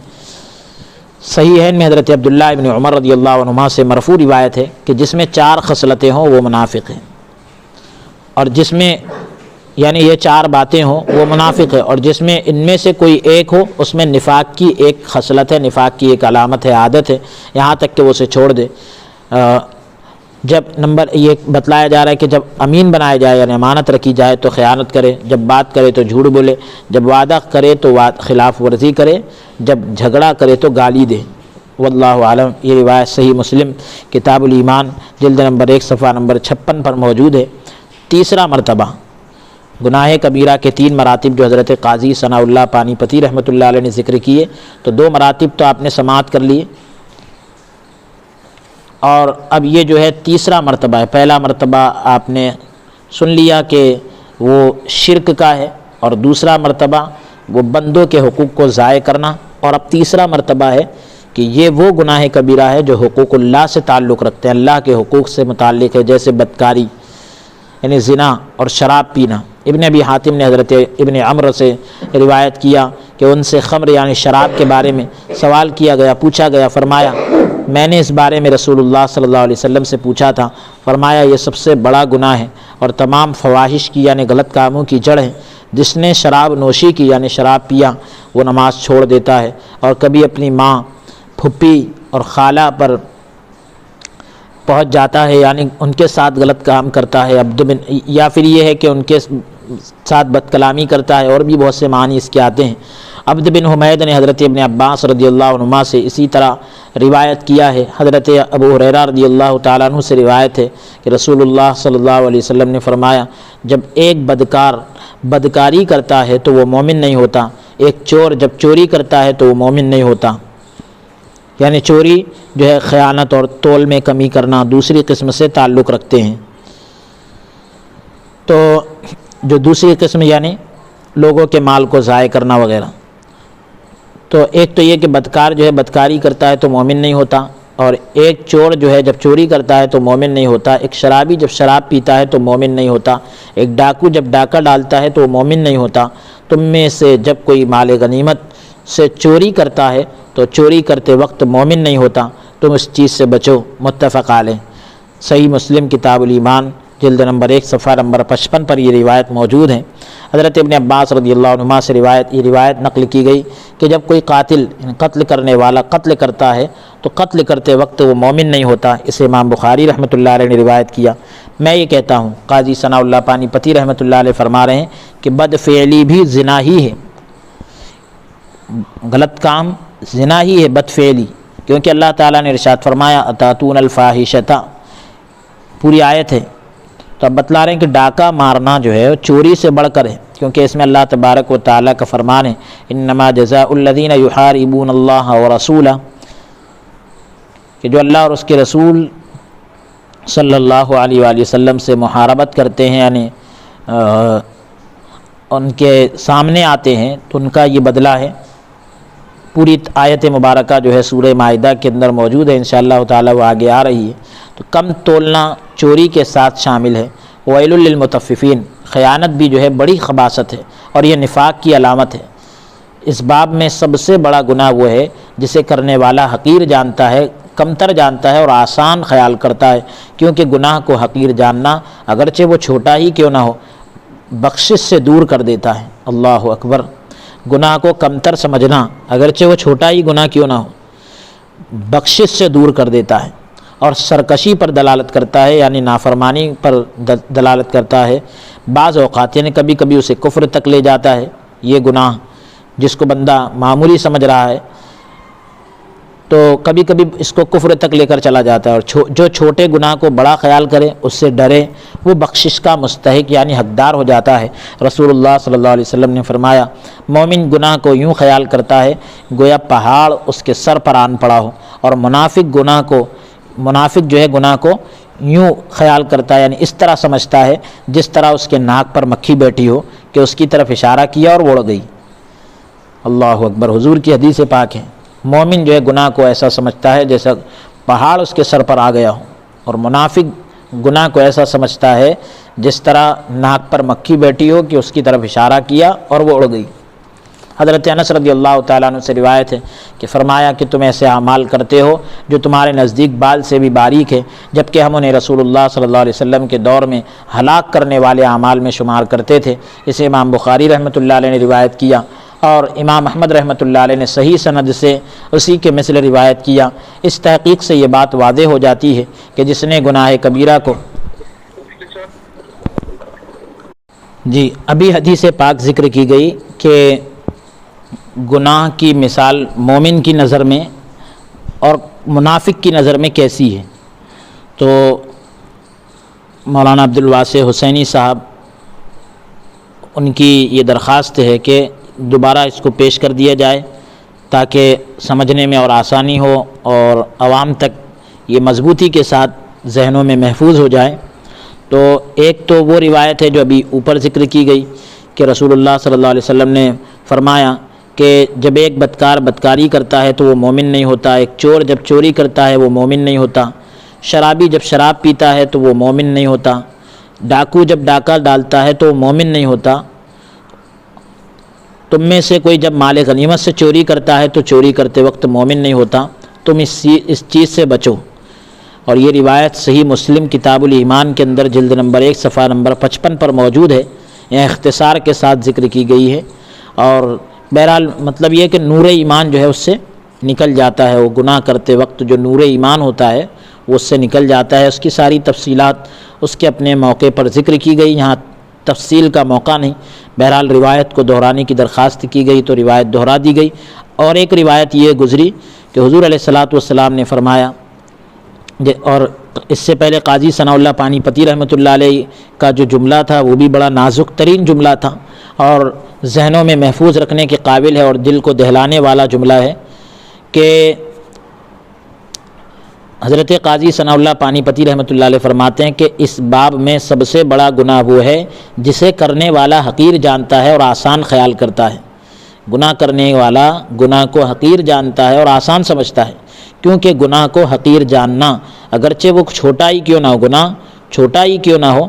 صحیحین میں حضرت عبداللہ ابن عمر رضی اللہ عنہما سے مرفوع روایت ہے کہ جس میں 4 خصلتیں ہوں وہ منافق ہے، اور جس میں یعنی یہ 4 باتیں ہوں وہ منافق ہے، اور جس میں ان میں سے کوئی ایک ہو اس میں نفاق کی ایک خصلت ہے، نفاق کی ایک علامت ہے، عادت ہے، یہاں تک کہ وہ اسے چھوڑ دے۔ جب نمبر یہ بتلایا جا رہا ہے کہ جب امین بنایا جائے یعنی امانت رکھی جائے تو خیانت کرے، جب بات کرے تو جھوٹ بولے، جب وعدہ کرے تو خلاف ورزی کرے، جب جھگڑا کرے تو گالی دے۔ واللہ عالم۔ یہ روایت صحیح مسلم کتاب الایمان جلد نمبر 1 صفحہ نمبر 56 پر موجود ہے۔ تیسرا مرتبہ گناہ کبیرہ کے 3 مراتب جو حضرت قاضی ثناء اللہ پانی پتی رحمۃ اللہ علیہ نے ذکر کیے، تو 2 مراتب تو آپ نے سماعت کر لیے، اور اب یہ جو ہے تیسرا مرتبہ ہے۔ پہلا مرتبہ آپ نے سن لیا کہ وہ شرک کا ہے، اور دوسرا مرتبہ وہ بندوں کے حقوق کو ضائع کرنا، اور اب تیسرا مرتبہ ہے کہ یہ وہ گناہ کبیرہ ہے جو حقوق اللہ سے تعلق رکھتے ہیں، اللہ کے حقوق سے متعلق ہے، جیسے بدکاری یعنی زنا اور شراب پینا۔ ابن ابی حاتم نے حضرت ابن عمر سے روایت کیا کہ ان سے خمر یعنی شراب کے بارے میں سوال کیا گیا، پوچھا گیا، فرمایا میں نے اس بارے میں رسول اللہ صلی اللہ علیہ وسلم سے پوچھا تھا، فرمایا یہ سب سے بڑا گناہ ہے اور تمام فواحش کی یعنی غلط کاموں کی جڑ ہے۔ جس نے شراب نوشی کی یعنی شراب پیا وہ نماز چھوڑ دیتا ہے، اور کبھی اپنی ماں، پھپھی اور خالہ پر پہنچ جاتا ہے یعنی ان کے ساتھ غلط کام کرتا ہے، یا پھر یہ ہے کہ ان کے ساتھ بد کلامی کرتا ہے، اور بھی بہت سے معنی اس کے آتے ہیں۔ عبد بن حمید نے حضرت ابن عباس رضی اللہ عنہما سے اسی طرح روایت کیا ہے۔ حضرت ابو ہریرہ رضی اللہ تعالیٰ عنہ سے روایت ہے کہ رسول اللہ صلی اللہ علیہ وسلم نے فرمایا جب ایک بدکار بدکاری کرتا ہے تو وہ مومن نہیں ہوتا، ایک چور جب چوری کرتا ہے تو وہ مومن نہیں ہوتا۔ یعنی چوری جو ہے خیانت اور تول میں کمی کرنا دوسری قسم سے تعلق رکھتے ہیں۔ تو جو دوسری قسم یعنی لوگوں کے مال کو ضائع کرنا وغیرہ، تو ایک تو یہ کہ بدکار جو ہے بدکاری کرتا ہے تو مومن نہیں ہوتا، اور ایک چور جو ہے جب چوری کرتا ہے تو مومن نہیں ہوتا، ایک شرابی جب شراب پیتا ہے تو مومن نہیں ہوتا، ایک ڈاکو جب ڈاکہ ڈالتا ہے تو وہ مومن نہیں ہوتا۔ تم میں سے جب کوئی مال غنیمت سے چوری کرتا ہے تو چوری کرتے وقت مومن نہیں ہوتا، تم اس چیز سے بچو۔ متفق علیہ۔ صحیح مسلم کتاب الایمان جلد نمبر 1 صفحہ نمبر 55 پر یہ روایت موجود ہے۔ حضرت ابن عباس رضی اللہ عنہما سے یہ روایت نقل کی گئی کہ جب کوئی قاتل قتل کرنے والا قتل کرتا ہے تو قتل کرتے وقت وہ مومن نہیں ہوتا۔ اسے امام بخاری رحمۃ اللہ علیہ نے روایت کیا۔ میں یہ کہتا ہوں، قاضی ثناء اللہ پانی پتی رحمۃ اللہ علیہ فرما رہے ہیں کہ بد فعلی بھی زنا ہی ہے، غلط کام زنا ہی ہے، بد فعلی، کیونکہ اللہ تعالیٰ نے ارشاد فرمایا اتاتون الفاحشۃ، پوری آیت ہے۔ تو اب بتلا رہے ہیں کہ ڈاکہ مارنا جو ہے چوری سے بڑھ کر ہے، کیونکہ اس میں اللہ تبارک و تعالیٰ کا فرمان ہے انما جزاء الذین یحاربون اللہ ورسولہ، کہ جو اللہ اور اس کے رسول صلی اللہ علیہ وآلہ وسلم سے محاربت کرتے ہیں یعنی ان کے سامنے آتے ہیں تو ان کا یہ بدلہ ہے۔ پوری آیت مبارکہ جو ہے سورہ مائدہ کے اندر موجود ہے، انشاءاللہ تعالیٰ وہ آگے آ رہی ہے۔ تو کم تولنا چوری کے ساتھ شامل ہے۔ ویل للمطففین، خیانت بھی جو ہے بڑی خباثت ہے اور یہ نفاق کی علامت ہے۔ اس باب میں سب سے بڑا گناہ وہ ہے جسے کرنے والا حقیر جانتا ہے، کمتر جانتا ہے اور آسان خیال کرتا ہے، کیونکہ گناہ کو حقیر جاننا اگرچہ وہ چھوٹا ہی کیوں نہ ہو بخشش سے دور کر دیتا ہے۔ اللہ اکبر۔ گناہ کو کمتر سمجھنا اگرچہ وہ چھوٹا ہی گناہ کیوں نہ ہو بخشش سے دور کر دیتا ہے، اور سرکشی پر دلالت کرتا ہے یعنی نافرمانی پر دلالت کرتا ہے۔ بعض اوقات یعنی کبھی کبھی اسے کفر تک لے جاتا ہے۔ یہ گناہ جس کو بندہ معمولی سمجھ رہا ہے تو کبھی کبھی اس کو کفر تک لے کر چلا جاتا ہے، اور جو چھوٹے گناہ کو بڑا خیال کرے، اس سے ڈرے، وہ بخشش کا مستحق یعنی حقدار ہو جاتا ہے۔ رسول اللہ صلی اللہ علیہ وسلم نے فرمایا مومن گناہ کو یوں خیال کرتا ہے گویا پہاڑ اس کے سر پر آن پڑا ہو، اور منافق جو ہے گناہ کو یوں خیال کرتا ہے یعنی اس طرح سمجھتا ہے جس طرح اس کے ناک پر مکھی بیٹھی ہو، کہ اس کی طرف اشارہ کیا اور وہ اڑ گئی۔ اللہ اکبر، حضور کی حدیث پاک ہے۔ مومن جو ہے گناہ کو ایسا سمجھتا ہے جیسا پہاڑ اس کے سر پر آ گیا ہو، اور منافق گناہ کو ایسا سمجھتا ہے جس طرح ناک پر مکھی بیٹھی ہو کہ اس کی طرف اشارہ کیا اور وہ اڑ گئی۔ حضرت انس رضی اللہ تعالیٰ عنہ سے روایت ہے کہ فرمایا کہ تم ایسے اعمال کرتے ہو جو تمہارے نزدیک بال سے بھی باریک ہے، جبکہ ہم انہیں رسول اللہ صلی اللہ علیہ وسلم کے دور میں ہلاک کرنے والے اعمال میں شمار کرتے تھے۔ اسے امام بخاری رحمۃ اللہ علیہ نے روایت کیا، اور امام احمد رحمۃ اللہ علیہ نے صحیح سند سے اسی کے مثل روایت کیا۔ اس تحقیق سے یہ بات واضح ہو جاتی ہے کہ جس نے گناہ کبیرہ کو جی ابھی حدیث پاک ذکر کی گئی کہ گناہ کی مثال مومن کی نظر میں اور منافق کی نظر میں کیسی ہے، تو مولانا عبدالواسع حسینی صاحب ان کی یہ درخواست ہے کہ دوبارہ اس کو پیش کر دیا جائے تاکہ سمجھنے میں اور آسانی ہو اور عوام تک یہ مضبوطی کے ساتھ ذہنوں میں محفوظ ہو جائے۔ تو ایک تو وہ روایت ہے جو ابھی اوپر ذکر کی گئی کہ رسول اللہ صلی اللہ علیہ وسلم نے فرمایا کہ جب ایک بدکار بدکاری کرتا ہے تو وہ مومن نہیں ہوتا، ایک چور جب چوری کرتا ہے وہ مومن نہیں ہوتا، شرابی جب شراب پیتا ہے تو وہ مومن نہیں ہوتا، ڈاکو جب ڈاکہ ڈالتا ہے تو وہ مومن نہیں ہوتا، تم میں سے کوئی جب مال غنیمت سے چوری کرتا ہے تو چوری کرتے وقت مومن نہیں ہوتا، تم اس چیز سے بچو۔ اور یہ روایت صحیح مسلم کتاب الایمان کے اندر جلد نمبر 1 صفحہ نمبر 55 پر موجود ہے، یہاں اختصار کے ساتھ ذکر کی گئی ہے۔ اور بہرحال مطلب یہ کہ نور ایمان جو ہے اس سے نکل جاتا ہے، وہ گناہ کرتے وقت جو نور ایمان ہوتا ہے وہ اس سے نکل جاتا ہے۔ اس کی ساری تفصیلات اس کے اپنے موقع پر ذکر کی گئی، یہاں تفصیل کا موقع نہیں، بہرحال روایت کو دہرانے کی درخواست کی گئی تو روایت دہرا دی گئی۔ اور ایک روایت یہ گزری کہ حضور علیہ الصلاۃ والسلام نے فرمایا، اور اس سے پہلے قاضی ثناء اللہ پانی پتی رحمۃ اللہ علیہ کا جو جملہ تھا وہ بھی بڑا نازک ترین جملہ تھا اور ذہنوں میں محفوظ رکھنے کے قابل ہے اور دل کو دہلانے والا جملہ ہے کہ حضرت قاضی ثناء اللہ پانی پتی رحمۃ اللہ علیہ فرماتے ہیں کہ اس باب میں سب سے بڑا گناہ وہ ہے جسے کرنے والا حقیر جانتا ہے اور آسان خیال کرتا ہے۔ گناہ کرنے والا گناہ کو حقیر جانتا ہے اور آسان سمجھتا ہے، کیونکہ گناہ کو حقیر جاننا اگرچہ وہ چھوٹا ہی کیوں نہ ہو، گناہ چھوٹا ہی کیوں نہ ہو،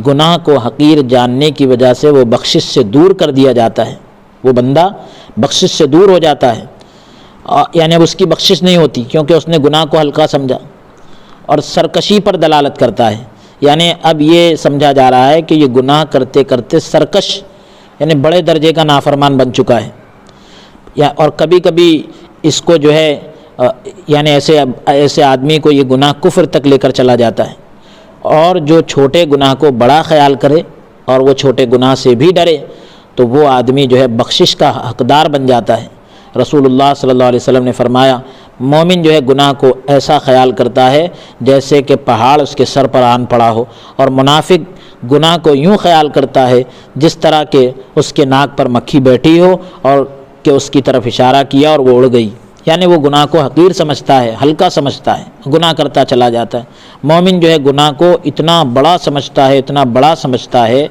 گناہ کو حقیر جاننے کی وجہ سے وہ بخشش سے دور کر دیا جاتا ہے، وہ بندہ بخشش سے دور ہو جاتا ہے، یعنی اب اس کی بخشش نہیں ہوتی کیونکہ اس نے گناہ کو ہلکا سمجھا، اور سرکشی پر دلالت کرتا ہے، یعنی اب یہ سمجھا جا رہا ہے کہ یہ گناہ کرتے کرتے سرکش یعنی بڑے درجے کا نافرمان بن چکا ہے، اور کبھی کبھی اس کو جو ہے یعنی ایسے آدمی کو یہ گناہ کفر تک لے کر چلا جاتا ہے، اور جو چھوٹے گناہ کو بڑا خیال کرے اور وہ چھوٹے گناہ سے بھی ڈرے تو وہ آدمی جو ہے بخشش کا حقدار بن جاتا ہے۔ رسول اللہ صلی اللہ علیہ وسلم نے فرمایا، مومن جو ہے گناہ کو ایسا خیال کرتا ہے جیسے کہ پہاڑ اس کے سر پر آن پڑا ہو، اور منافق گناہ کو یوں خیال کرتا ہے جس طرح کہ اس کے ناک پر مکھی بیٹھی ہو اور کہ اس کی طرف اشارہ کیا اور وہ اڑ گئی، یعنی وہ گناہ کو حقیر سمجھتا ہے، ہلکا سمجھتا ہے، گناہ کرتا چلا جاتا ہے۔ مومن جو ہے گناہ کو اتنا بڑا سمجھتا ہے، اتنا بڑا سمجھتا ہے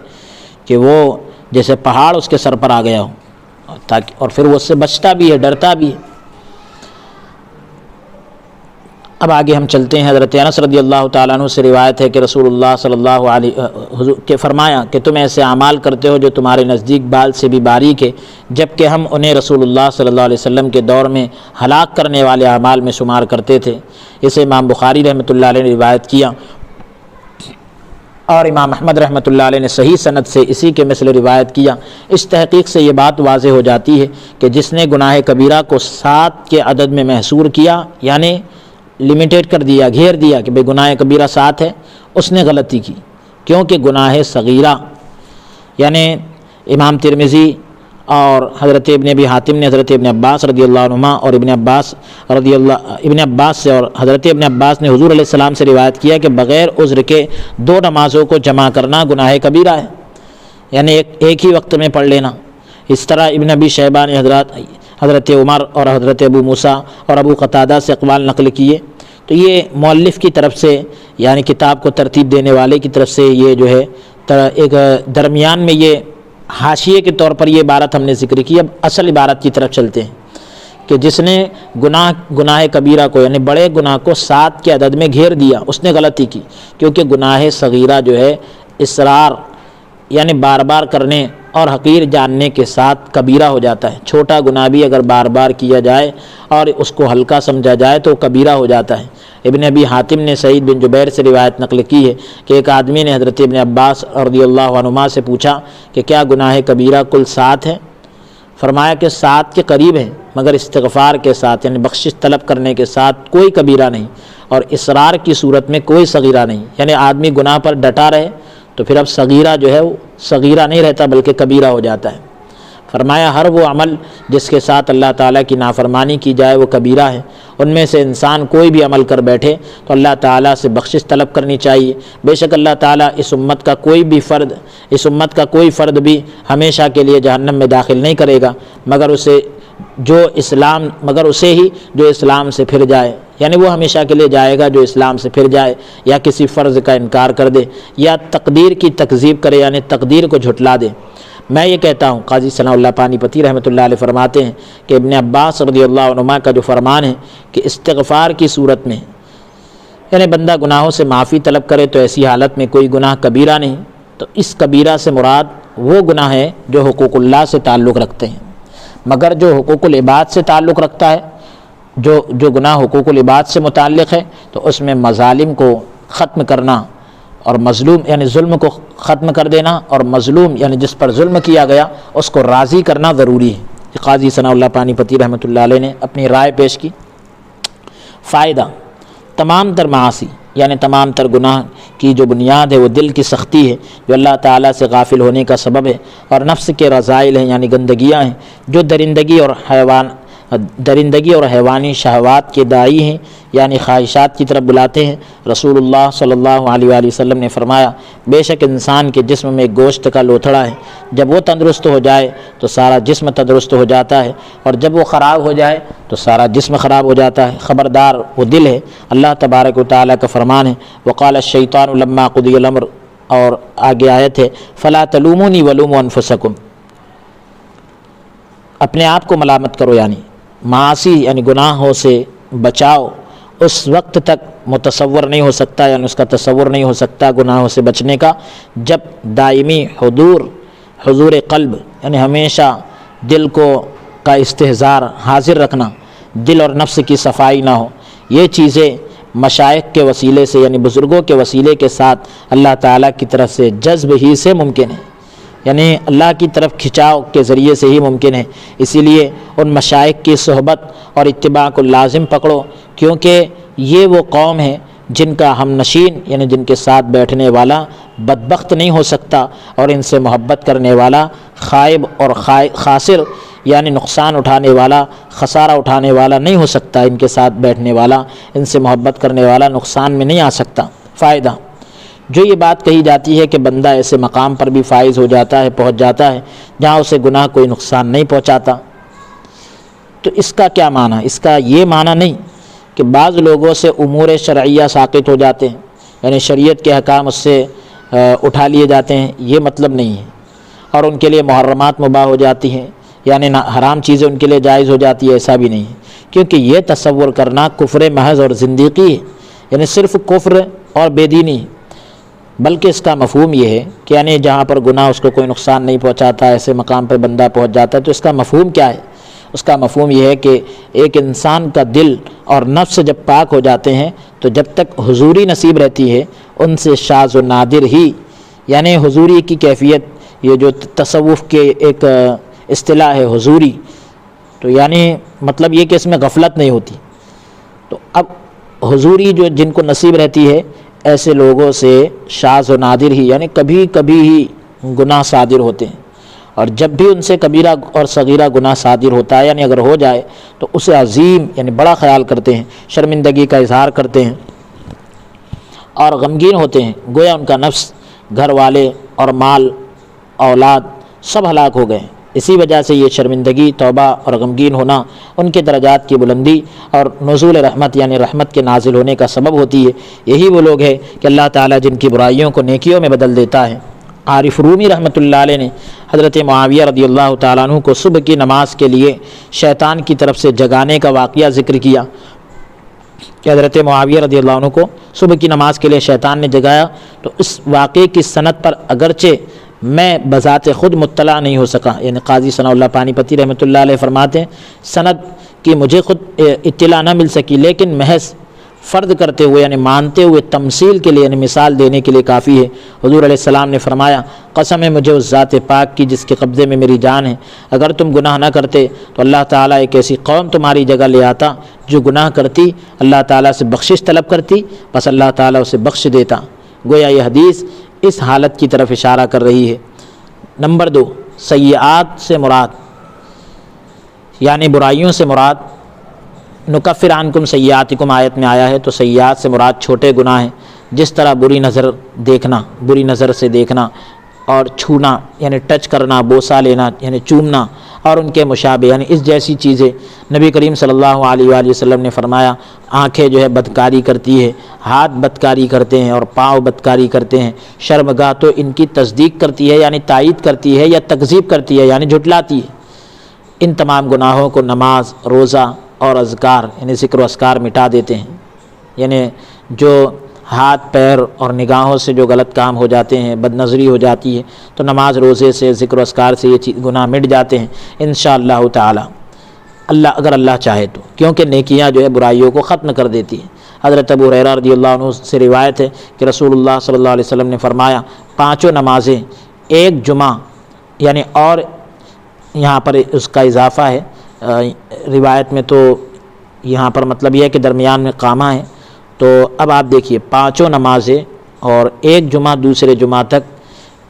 کہ وہ جیسے پہاڑ اس کے سر پر آ گیا ہو، اور پھر وہ اس سے بچتا بھی ہے، ڈرتا بھی ہے۔ اب آگے ہم چلتے ہیں۔ حضرت انس رضی اللہ تعالیٰ عنہ سے روایت ہے کہ رسول اللہ صلی اللہ علیہ کے فرمایا کہ تم ایسے اعمال کرتے ہو جو تمہارے نزدیک بال سے بھی باریک ہے، جبکہ ہم انہیں رسول اللہ صلی اللہ علیہ وسلم کے دور میں ہلاک کرنے والے اعمال میں شمار کرتے تھے۔ اسے امام بخاری رحمۃ اللہ علیہ نے روایت کیا، اور امام احمد رحمۃ اللہ علیہ نے صحیح سند سے اسی کے مثل روایت کیا۔ اس تحقیق سے یہ بات واضح ہو جاتی ہے کہ جس نے گناہ کبیرہ کو 7 کے عدد میں محصور کیا، یعنی لمیٹیڈ کر دیا، گھیر دیا کہ بھئی گناہ کبیرہ 7 ہے، اس نے غلطی کی، کیونکہ گناہ صغیرہ یعنی امام ترمذی اور حضرت ابن ابی حاتم نے حضرت ابن عباس رضی اللہ عنہما اور ابن عباس سے اور حضرت ابن عباس نے حضور علیہ السلام سے روایت کیا کہ بغیر عذر کے 2 نمازوں کو جمع کرنا گناہ کبیرہ ہے، یعنی ایک ہی وقت میں پڑھ لینا۔ اس طرح ابن ابی شیبہ نے حضرت عمر اور حضرت ابو موسیٰ اور ابو قتادہ سے اقوال نقل کیے، تو یہ مؤلف کی طرف سے یعنی کتاب کو ترتیب دینے والے کی طرف سے یہ جو ہے ایک درمیان میں یہ حاشیے کے طور پر یہ عبارت ہم نے ذکر کی. اب اصل عبارت کی طرف چلتے ہیں کہ جس نے گناہ کبیرہ کو یعنی بڑے گناہ کو 7 کے عدد میں گھیر دیا اس نے غلطی کی، کیونکہ گناہ صغیرہ جو ہے اصرار یعنی بار بار کرنے اور حقیر جاننے کے ساتھ کبیرہ ہو جاتا ہے. چھوٹا گناہ بھی اگر بار بار کیا جائے اور اس کو ہلکا سمجھا جائے تو کبیرہ ہو جاتا ہے. ابن ابی حاتم نے سعید بن جبیر سے روایت نقل کی ہے کہ ایک آدمی نے حضرت ابن عباس رضی اللہ عنہما سے پوچھا کہ کیا گناہ کبیرہ کل 7 ہیں؟ فرمایا کہ 7 کے قریب ہیں، مگر استغفار کے ساتھ یعنی بخشش طلب کرنے کے ساتھ کوئی کبیرہ نہیں، اور اصرار کی صورت میں کوئی صغیرہ نہیں. یعنی آدمی گناہ پر ڈٹا رہے تو پھر اب صغیرہ جو ہے وہ صغیرہ نہیں رہتا بلکہ کبیرہ ہو جاتا ہے. فرمایا ہر وہ عمل جس کے ساتھ اللہ تعالیٰ کی نافرمانی کی جائے وہ کبیرہ ہے. ان میں سے انسان کوئی بھی عمل کر بیٹھے تو اللہ تعالیٰ سے بخشش طلب کرنی چاہیے. بے شک اللہ تعالیٰ اس امت کا کوئی فرد بھی ہمیشہ کے لیے جہنم میں داخل نہیں کرے گا مگر اسے ہی جو اسلام سے پھر جائے. یعنی وہ ہمیشہ کے لیے جائے گا جو اسلام سے پھر جائے یا کسی فرض کا انکار کر دے یا تقدیر کی تکذیب کرے یعنی تقدیر کو جھٹلا دے. میں یہ کہتا ہوں، قاضی ثناء اللہ پانی پتی رحمۃ اللہ علیہ فرماتے ہیں کہ ابن عباس رضی اللہ عنہما کا جو فرمان ہے کہ استغفار کی صورت میں یعنی بندہ گناہوں سے معافی طلب کرے تو ایسی حالت میں کوئی گناہ کبیرہ نہیں. تو اس کبیرہ سے مراد وہ گناہ ہے جو حقوق اللہ سے تعلق رکھتے ہیں، مگر جو حقوق العباد سے تعلق رکھتا ہے، جو گناہ حقوق العباد سے متعلق ہے تو اس میں مظالم کو ختم کرنا اور مظلوم یعنی ظلم کو ختم کر دینا اور مظلوم یعنی جس پر ظلم کیا گیا اس کو راضی کرنا ضروری ہے. قاضی ثناء اللہ پانی پتی رحمۃ اللہ علیہ نے اپنی رائے پیش کی. فائدہ: تمام تر معاصی یعنی تمام تر گناہ کی جو بنیاد ہے وہ دل کی سختی ہے جو اللہ تعالیٰ سے غافل ہونے کا سبب ہے، اور نفس کے رذائل ہیں یعنی گندگیاں ہیں جو درندگی اور حیوانی شہوات کے داعی ہیں یعنی خواہشات کی طرف بلاتے ہیں. رسول اللہ صلی اللہ علیہ وآلہ وسلم نے فرمایا بے شک انسان کے جسم میں گوشت کا لوتھڑا ہے، جب وہ تندرست ہو جائے تو سارا جسم تندرست ہو جاتا ہے، اور جب وہ خراب ہو جائے تو سارا جسم خراب ہو جاتا ہے. خبردار وہ دل ہے. اللہ تبارک و تعالیٰ کا فرمان ہے وقال الشیطان لما قضی الامر، اور آگے آیت ہے فلا تلومونی ولوموا انفسکم، اپنے آپ کو ملامت کرو یعنی معاصی یعنی گناہوں سے بچاؤ اس وقت تک متصور نہیں ہو سکتا یعنی اس کا تصور نہیں ہو سکتا گناہوں سے بچنے کا جب دائمی حضور قلب یعنی ہمیشہ دل کا استحضار حاضر رکھنا، دل اور نفس کی صفائی نہ ہو. یہ چیزیں مشائخ کے وسیلے سے یعنی بزرگوں کے وسیلے کے ساتھ اللہ تعالیٰ کی طرف سے جذب ہی سے ممکن ہے، یعنی اللہ کی طرف کھچاؤ کے ذریعے سے ہی ممکن ہے. اسی لیے ان مشائخ کی صحبت اور اتباع کو لازم پکڑو، کیونکہ یہ وہ قوم ہے جن کا ہم نشین یعنی جن کے ساتھ بیٹھنے والا بدبخت نہیں ہو سکتا، اور ان سے محبت کرنے والا خائب اور خاسر یعنی نقصان اٹھانے والا خسارہ اٹھانے والا نہیں ہو سکتا. ان کے ساتھ بیٹھنے والا ان سے محبت کرنے والا نقصان میں نہیں آ سکتا. فائدہ: جو یہ بات کہی جاتی ہے کہ بندہ ایسے مقام پر بھی فائز ہو جاتا ہے، پہنچ جاتا ہے جہاں اسے گناہ کوئی نقصان نہیں پہنچاتا، تو اس کا کیا معنی؟ اس کا یہ معنی نہیں کہ بعض لوگوں سے امور شرعیہ ساقط ہو جاتے ہیں یعنی شریعت کے احکام اس سے اٹھا لیے جاتے ہیں، یہ مطلب نہیں ہے. اور ان کے لیے محرمات مباح ہو جاتی ہیں یعنی حرام چیزیں ان کے لیے جائز ہو جاتی ہے، ایسا بھی نہیں ہے. کیونکہ یہ تصور کرنا کفر محض اور زندیقی ہے، یعنی صرف کفر اور بے دینی، بلکہ اس کا مفہوم یہ ہے کہ یعنی جہاں پر گناہ اس کو کوئی نقصان نہیں پہنچاتا ایسے مقام پر بندہ پہنچ جاتا ہے. تو اس کا مفہوم کیا ہے؟ اس کا مفہوم یہ ہے کہ ایک انسان کا دل اور نفس جب پاک ہو جاتے ہیں تو جب تک حضوری نصیب رہتی ہے ان سے شاذ و نادر ہی یعنی حضوری کی کیفیت، یہ جو تصوف کے ایک اصطلاح ہے حضوری، تو یعنی مطلب یہ کہ اس میں غفلت نہیں ہوتی. تو اب حضوری جو جن کو نصیب رہتی ہے ایسے لوگوں سے شاذ و نادر ہی یعنی کبھی کبھی ہی گناہ صادر ہوتے ہیں، اور جب بھی ان سے کبیرہ اور صغیرہ گناہ صادر ہوتا ہے یعنی اگر ہو جائے تو اسے عظیم یعنی بڑا خیال کرتے ہیں، شرمندگی کا اظہار کرتے ہیں اور غمگین ہوتے ہیں، گویا ان کا نفس، گھر والے اور مال اولاد سب ہلاک ہو گئے. اسی وجہ سے یہ شرمندگی، توبہ اور غمگین ہونا ان کے درجات کی بلندی اور نزول رحمت یعنی رحمت کے نازل ہونے کا سبب ہوتی ہے. یہی وہ لوگ ہیں کہ اللہ تعالیٰ جن کی برائیوں کو نیکیوں میں بدل دیتا ہے عارف رومی رحمۃ اللہ علیہ نے حضرت معاویہ رضی اللہ تعالیٰ عنہ کو صبح کی نماز کے لیے شیطان کی طرف سے جگانے کا واقعہ ذکر کیا کہ حضرت معاویہ رضی اللہ عنہ کو صبح کی نماز کے لیے شیطان نے جگایا، تو اس واقعے کی سند پر اگرچہ میں بذات خود مطلع نہیں ہو سکا، یعنی قاضی ثناء اللہ پانی پتی رحمۃ اللہ علیہ فرماتے ہیں سند کی مجھے خود اطلاع نہ مل سکی، لیکن محض فرض کرتے ہوئے یعنی مانتے ہوئے تمثیل کے لیے یعنی مثال دینے کے لیے کافی ہے۔ حضور علیہ السلام نے فرمایا قسم ہے مجھے اس ذات پاک کی جس کے قبضے میں میری جان ہے، اگر تم گناہ نہ کرتے تو اللہ تعالیٰ ایک ایسی قوم تمہاری جگہ لے آتا جو گناہ کرتی، اللہ تعالیٰ سے بخشش طلب کرتی، بس اللہ تعالیٰ اسے بخش دیتا۔ گویا یہ حدیث اس حالت کی طرف اشارہ کر رہی ہے۔ نمبر 2، سیئات سے مراد یعنی برائیوں سے مراد نکفر عنکم سیئاتکم آیت میں آیا ہے، تو سیئات سے مراد چھوٹے گناہ ہیں، جس طرح بری نظر دیکھنا، بری نظر سے دیکھنا اور چھونا یعنی ٹچ کرنا، بوسہ لینا یعنی چومنا اور ان کے مشابہ یعنی اس جیسی چیزیں۔ نبی کریم صلی اللہ علیہ وآلہ وسلم نے فرمایا آنکھیں جو ہے بدکاری کرتی ہے، ہاتھ بدکاری کرتے ہیں اور پاؤں بدکاری کرتے ہیں، شرمگاہ تو ان کی تصدیق کرتی ہے یعنی تائید کرتی ہے یا تکذیب کرتی ہے یعنی جھٹلاتی ہے۔ ان تمام گناہوں کو نماز، روزہ اور اذکار یعنی ذکر و اذکار مٹا دیتے ہیں۔ یعنی جو ہاتھ پیر اور نگاہوں سے جو غلط کام ہو جاتے ہیں، بد نظری ہو جاتی ہے، تو نماز روزے سے، ذکر و اذکار سے یہ گناہ مٹ جاتے ہیں انشاءاللہ تعالی، اگر اللہ چاہے تو، کیونکہ نیکیاں جو ہے برائیوں کو ختم کر دیتی ہیں۔ حضرت ابو ہریرہ رضی اللہ عنہ سے روایت ہے کہ رسول اللہ صلی اللہ علیہ وسلم نے فرمایا 5 نمازیں ایک جمعہ یعنی، اور یہاں پر اس کا اضافہ ہے روایت میں، تو یہاں پر مطلب یہ ہے کہ درمیان میں قامہ ہے، تو اب آپ دیکھیے 5 نمازیں اور ایک جمعہ دوسرے جمعہ تک،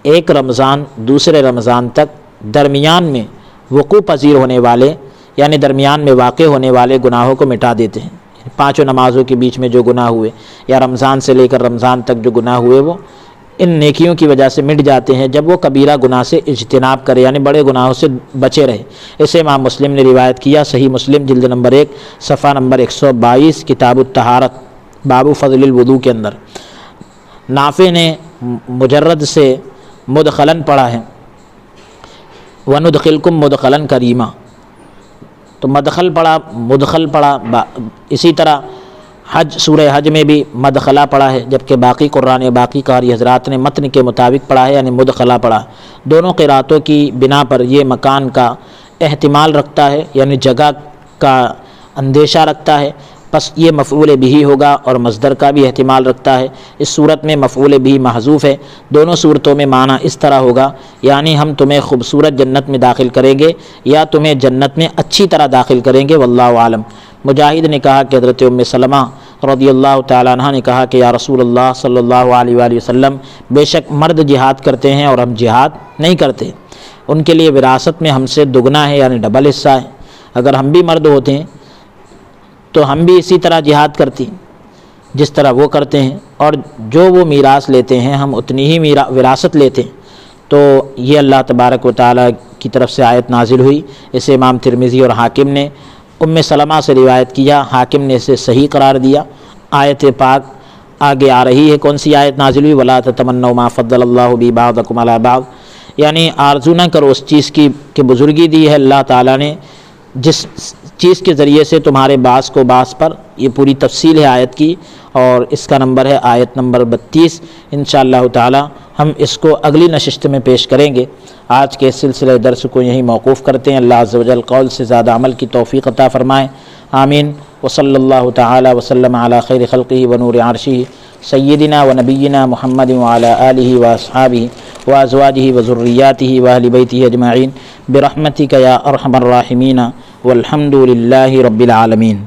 ایک رمضان دوسرے رمضان تک، درمیان میں وقوع پذیر ہونے والے یعنی درمیان میں واقع ہونے والے گناہوں کو مٹا دیتے ہیں۔ 5 نمازوں کے بیچ میں جو گناہ ہوئے یا رمضان سے لے کر رمضان تک جو گناہ ہوئے وہ ان نیکیوں کی وجہ سے مٹ جاتے ہیں جب وہ کبیرہ گناہ سے اجتناب کرے یعنی بڑے گناہوں سے بچے رہے۔ اسے امام مسلم نے روایت کیا، صحیح مسلم جلد نمبر 1 صفحہ نمبر 122 کتاب الطہارت باب فضل الوضو کے اندر۔ نافع نے مجرد سے مدخلن پڑھا ہے، وندخلکم مدخلن کریما، تو مدخل پڑھا، مدخل پڑھا، اسی طرح حج سورہ حج میں بھی مدخلہ پڑھا ہے، جبکہ باقی قرآن باقی قاری حضرات نے متن کے مطابق پڑھا ہے یعنی مدخلہ پڑھا۔ دونوں قراتوں کی بنا پر یہ مکان کا احتمال رکھتا ہے یعنی جگہ کا اندیشہ رکھتا ہے، پس یہ مفعول بھی ہوگا اور مصدر کا بھی احتمال رکھتا ہے۔ اس صورت میں مفعول بھی محذوف ہے۔ دونوں صورتوں میں معنی اس طرح ہوگا یعنی ہم تمہیں خوبصورت جنت میں داخل کریں گے یا تمہیں جنت میں اچھی طرح داخل کریں گے، واللہ عالم۔ مجاہد نے کہا کہ حضرت ام سلمہ رضی اللہ تعالیٰ عنہ نے کہا کہ یا رسول اللہ صلی اللہ علیہ وآلہ وسلم، بے شک مرد جہاد کرتے ہیں اور ہم جہاد نہیں کرتے، ان کے لیے وراثت میں ہم سے دگنا ہے یعنی ڈبل حصہ ہے، اگر ہم بھی مرد ہوتے ہیں تو ہم بھی اسی طرح جہاد کرتی جس طرح وہ کرتے ہیں، اور جو وہ میراث لیتے ہیں ہم اتنی ہی وراثت لیتے ہیں۔ تو یہ اللہ تبارک و تعالیٰ کی طرف سے آیت نازل ہوئی۔ اسے امام ترمذی اور حاکم نے ام سلمہ سے روایت کیا، حاکم نے اسے صحیح قرار دیا۔ آیت پاک آگے آ رہی ہے، کون سی آیت نازل ہوئی؟ وَلَا تَتَمَنَّوْا مَا فَضَّلَ اللَّهُ بِهِ بَعْضَكُمْ عَلَىٰ بَعْضٍ، یعنی آرزو نہ کرو اس چیز کی کہ بزرگی دی ہے اللہ تعالیٰ نے جس چیز کے ذریعے سے تمہارے بعض کو بعض پر۔ یہ پوری تفصیل ہے آیت کی، اور اس کا نمبر ہے آیت نمبر 32۔ انشاءاللہ تعالی ہم اس کو اگلی نشست میں پیش کریں گے۔ آج کے سلسلہ درس کو یہیں موقوف کرتے ہیں۔ اللہ عز و جل قول سے زیادہ عمل کی توفیق عطا فرمائے، آمین۔ وصلی اللہ تعالی وسلم علی خیر خلقہ ونور عرشہ سیدنا و نبینا محمد وعلی آلہ واصحابہ وازواجہ وذریاتہ واہل بیتہ اجمعین برحمتک یا ارحم الراحمین والحمد للہ رب العالمین۔